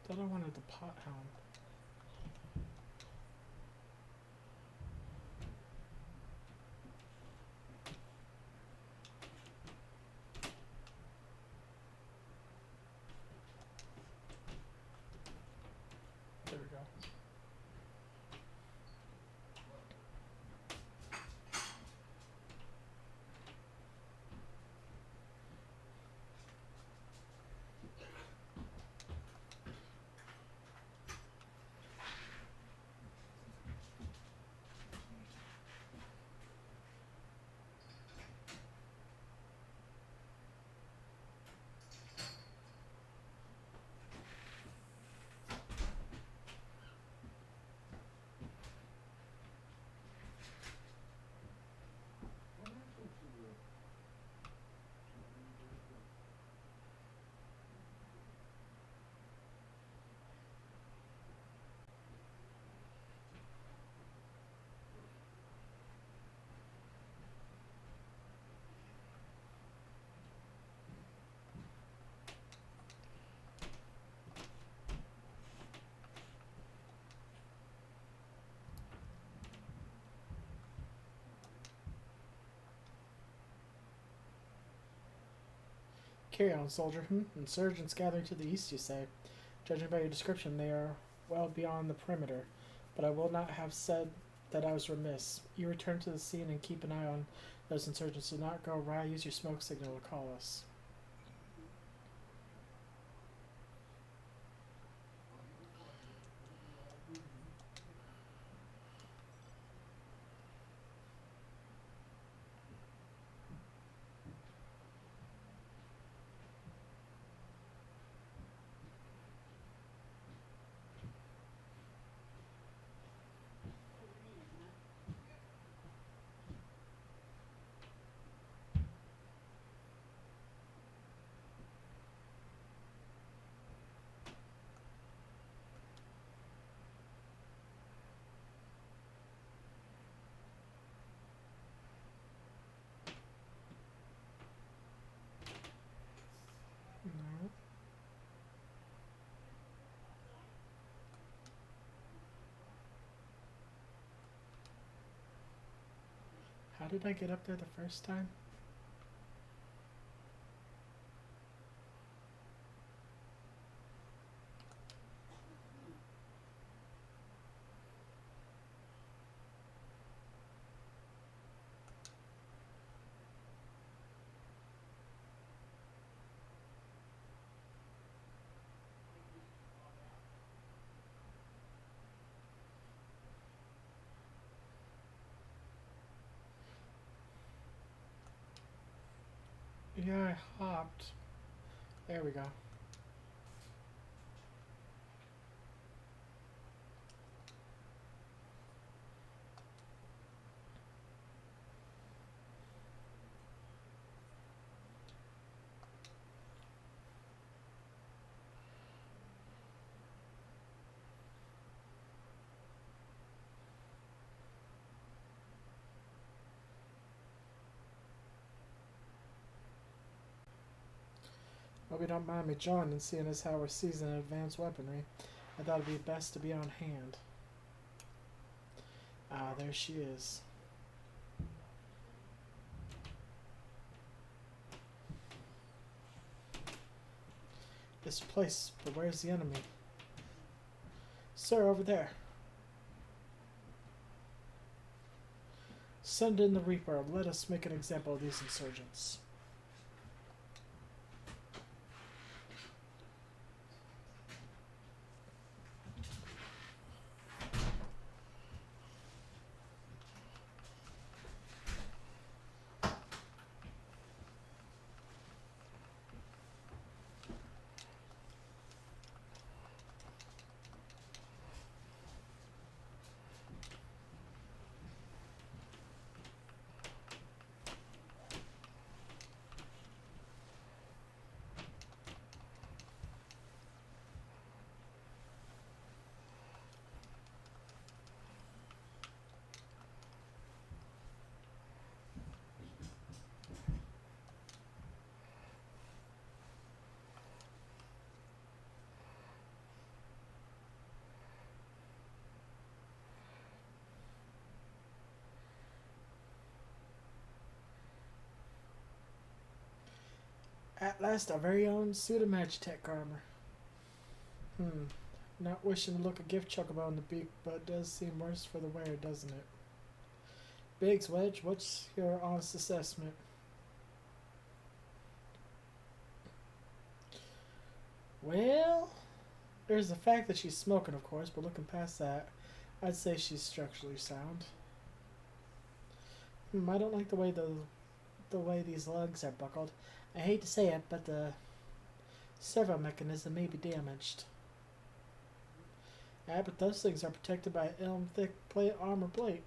Thought I wanted the pot hound. There we go. Carry on, soldier. Insurgents gathering to the east, you say. Judging by your description, they are well beyond the perimeter. But I will not have said that I was remiss. You return to the scene and keep an eye on those insurgents. Do not go awry. Use your smoke signal to call us. No. How did I get up there the first time? Yeah, I hopped. There we go. Hope you don't mind me joining, seeing as how we're seasoned in advanced weaponry. I thought it'd be best to be on hand. Ah, there she is. This place, but where's the enemy? Sir, over there. Send in the Reaper. Let us make an example of these insurgents. At last, our very own suit of Magitech armor. Not wishing to look a gift chocobo in the beak, but it does seem worse for the wearer, doesn't it? Biggs, Wedge, what's your honest assessment? Well, there's the fact that she's smoking, of course, but looking past that, I'd say she's structurally sound. I don't like the way these lugs are buckled. I hate to say it, but the servo mechanism may be damaged. Ah, but those things are protected by elm thick armor plate.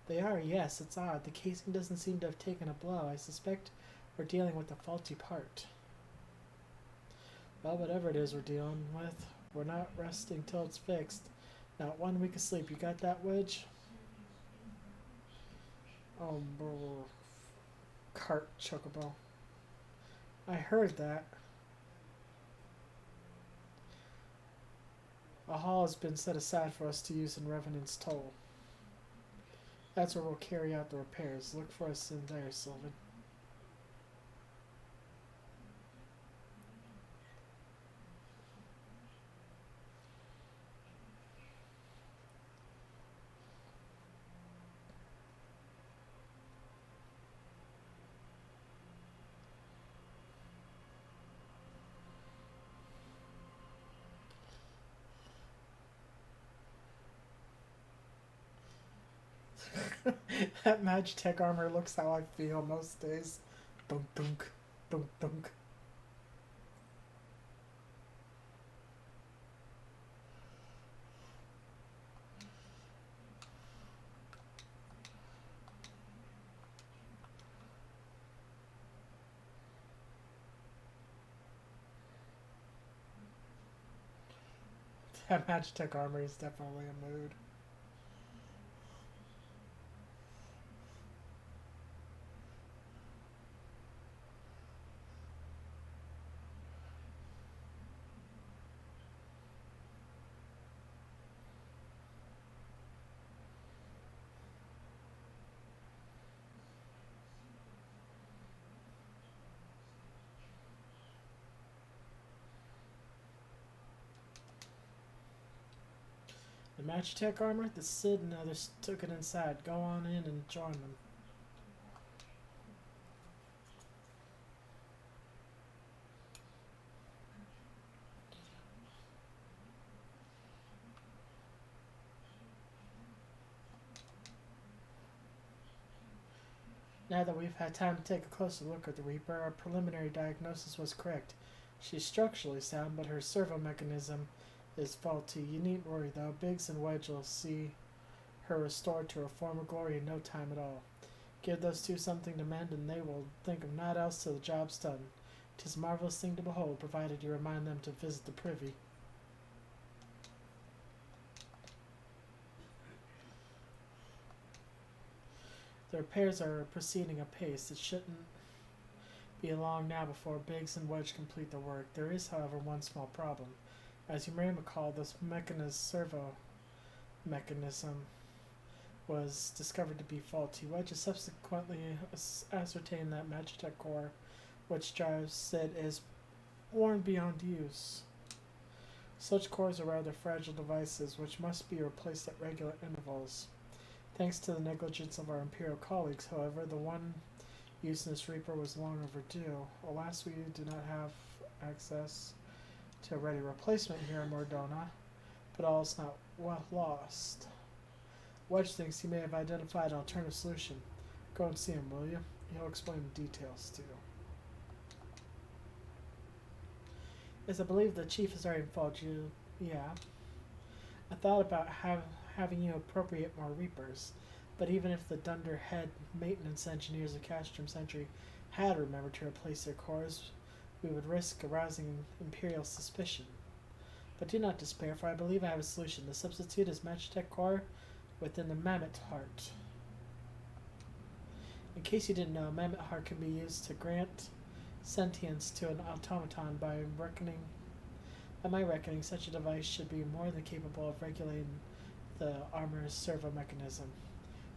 They are, yes, it's odd. The casing doesn't seem to have taken a blow. I suspect we're dealing with a faulty part. Well, whatever it is we're dealing with, we're not resting till it's fixed. Not 1 week of sleep. You got that, Wedge? Oh, brr. Cart chocobo. I heard that. A hall has been set aside for us to use in Revenant's Toll. That's where we'll carry out the repairs. Look for us in there, Sylvan. That Magitech armor looks how I feel most days. Dunk dunk. Dunk dunk. That Magitech armor is definitely a mood. The Magitech armor, the Sid and others took it inside. Go on in and join them. Now that we've had time to take a closer look at the Reaper, our preliminary diagnosis was correct. She's structurally sound, but her servo mechanism is faulty. You needn't worry, though. Biggs and Wedge will see her restored to her former glory in no time at all. Give those two something to mend, and they will think of naught else till the job's done. 'Tis a marvellous thing to behold, provided you remind them to visit the privy. The repairs are proceeding apace. It shouldn't be long now before Biggs and Wedge complete the work. There is, however, one small problem. As you may recall, this servo mechanism was discovered to be faulty. Wedge has subsequently ascertained that Magitech core, which drives it, is worn beyond use. Such cores are rather fragile devices, which must be replaced at regular intervals. Thanks to the negligence of our Imperial colleagues, however, the one used in this Reaper was long overdue. Alas, we do not have access to a ready replacement here in Mordona, but all is not well lost. Wedge thinks he may have identified an alternative solution. Go and see him, will you? He'll explain the details to you. As I believe the chief has already informed you, yeah. I thought about having you appropriate more Reapers, but even if the Dunderhead maintenance engineers of Castrum Sentry had remembered to replace their cores, we would risk arousing Imperial suspicion. But do not despair, for I believe I have a solution. The substitute is Magitech core within the Mammoth Heart. In case you didn't know, Mammoth Heart can be used to grant sentience to an automaton. By my reckoning, such a device should be more than capable of regulating the armor's servo mechanism.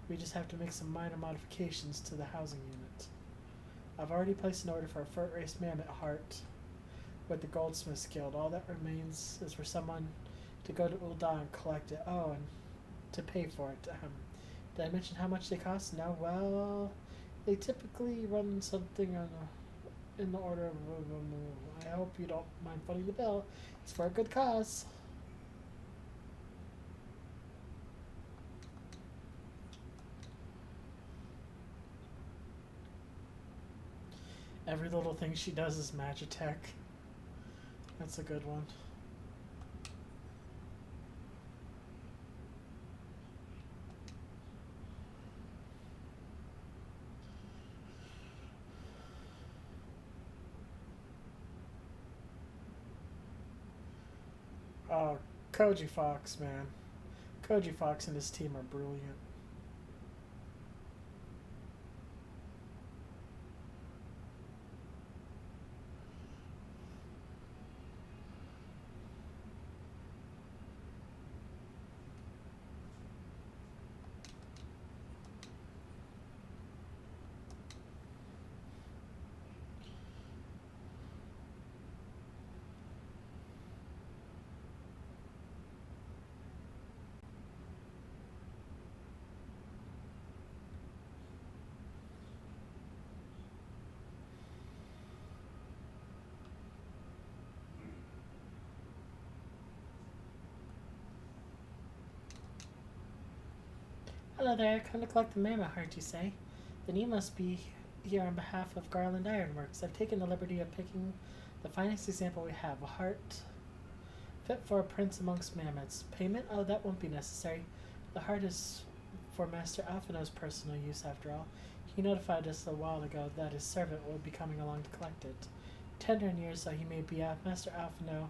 We just have to make some minor modifications to the housing unit. I've already placed an order for a Furt Race Mammoth Heart with the Goldsmiths Guild. All that remains is for someone to go to Ul'dah and collect it. Oh, and to pay for it. Did I mention how much they cost? No? Well, they typically run something in the order of... I hope you don't mind footing the bill. It's for a good cause. Every little thing she does is Magitech. That's a good one. Oh, Koji Fox, man. Koji Fox and his team are brilliant. Hello there, come to collect the Mammoth Heart, you say? Then you must be here on behalf of Garland Ironworks. I've taken the liberty of picking the finest example we have, a heart fit for a prince amongst mammoths. Payment? Oh, that won't be necessary. The heart is for Master Alphino's personal use, after all. He notified us a while ago that his servant will be coming along to collect it. Tender in years though he may be, Master Alphino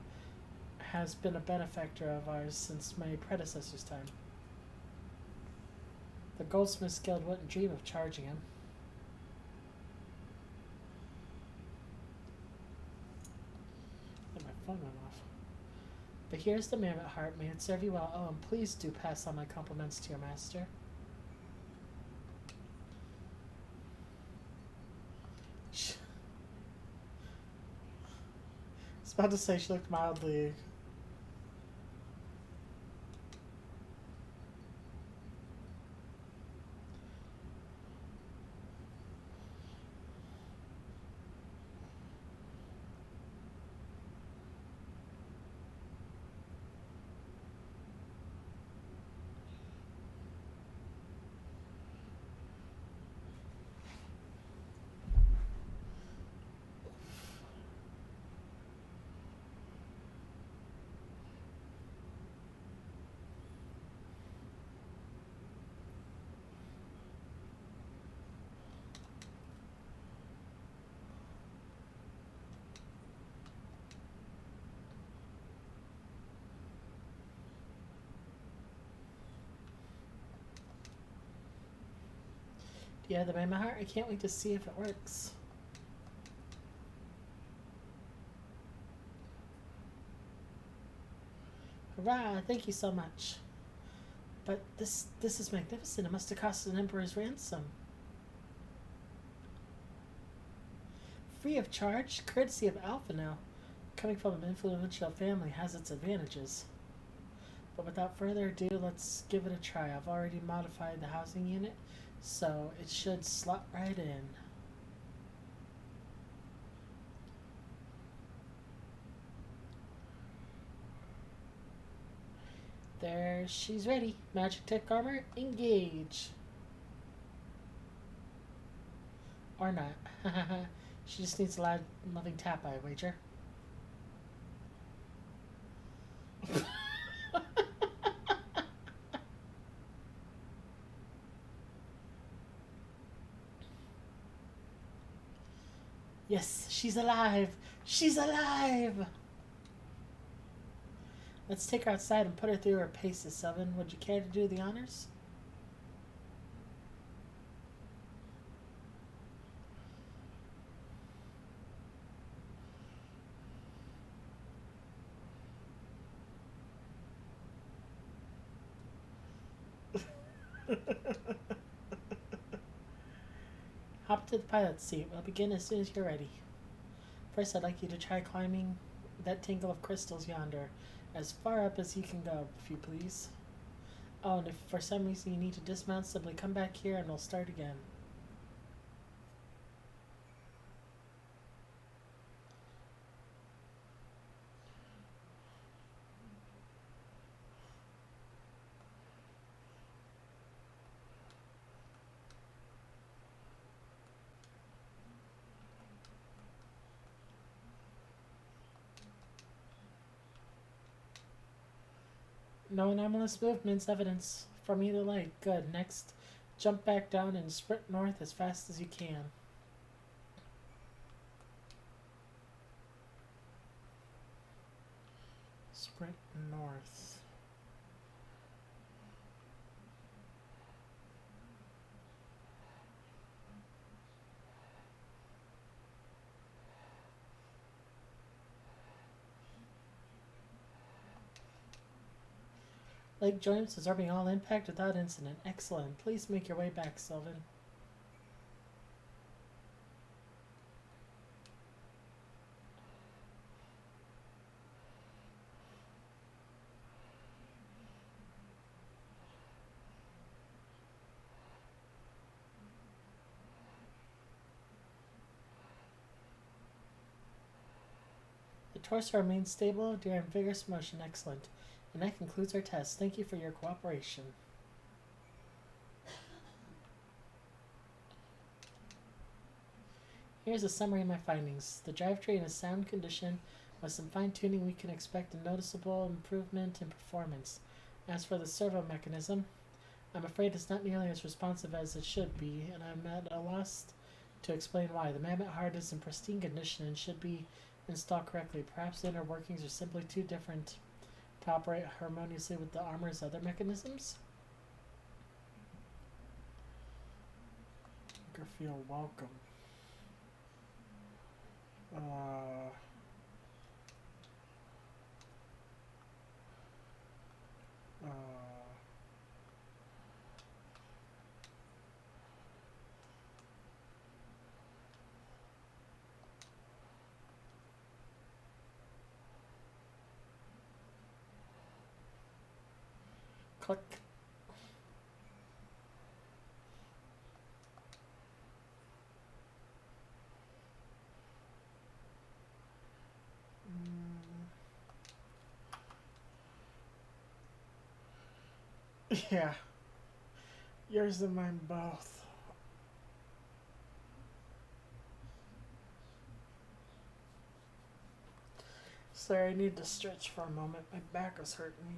has been a benefactor of ours since my predecessor's time. The Goldsmiths Guild wouldn't dream of charging him. And my phone went off. But here's the Mammoth Heart. May it serve you well. Oh, and please do pass on my compliments to your master. I was about to say she looked mildly... Yeah, the man my heart. I can't wait to see if it works. Hurrah! Thank you so much. But this is magnificent. It must have cost an emperor's ransom. Free of charge, courtesy of Alpha now. Coming from an influential family has its advantages. But without further ado, let's give it a try. I've already modified the housing unit, so it should slot right in. There, she's ready. Magic tech armor, engage. Or not. She just needs a loud, loving tap, I wager. Yes, she's alive! She's alive! Let's take her outside and put her through her paces, Sylvan. Would you care to do the honors? Hop to the pilot's seat. We'll begin as soon as you're ready. First, I'd like you to try climbing that tangle of crystals yonder, as far up as you can go, if you please. Oh, and if for some reason you need to dismount, simply come back here and we'll start again. No anomalous movements evidence from either leg. Good. Next, jump back down and sprint north as fast as you can. Sprint north. Lake joints absorbing all impact without incident. Excellent. Please make your way back, Sylvan. The torso remains stable during vigorous motion. Excellent. And that concludes our test. Thank you for your cooperation. Here's a summary of my findings. The drivetrain is sound condition. With some fine-tuning, we can expect a noticeable improvement in performance. As for the servo mechanism, I'm afraid it's not nearly as responsive as it should be, and I'm at a loss to explain why. The mammoth heart is in pristine condition and should be installed correctly. Perhaps the inner workings are simply too different to operate harmoniously with the armor's other mechanisms? Make her feel welcome. Uh, click. Yeah. Yours and mine both. Sorry, I need to stretch for a moment. My back is hurting me.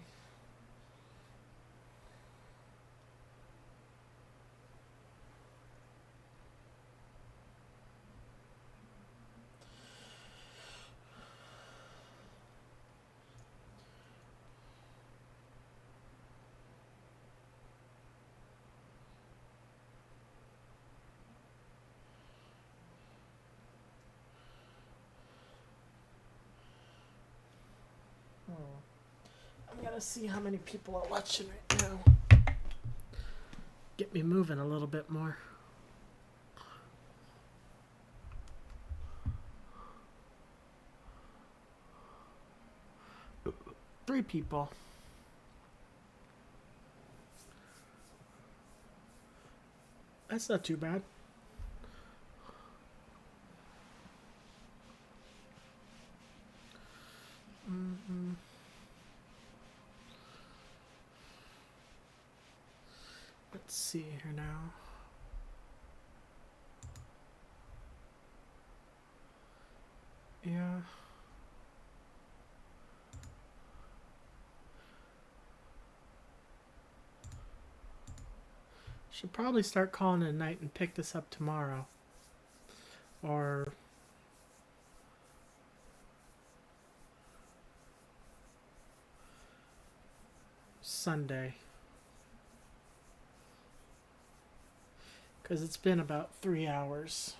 Let's see how many people are watching right now. Get me moving a little bit more. Three people. That's not too bad. Let's see here now. Yeah. Should probably start calling it a night and pick this up tomorrow. Or Sunday. Because it's been about 3 hours.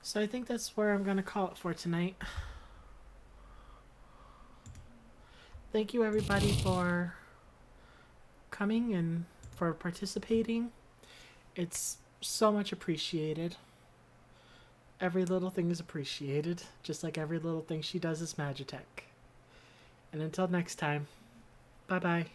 So I think that's where I'm going to call it for tonight. Thank you everybody for coming and for participating. It's so much appreciated. Every little thing is appreciated, just like every little thing she does is Magitech. And until next time, bye-bye.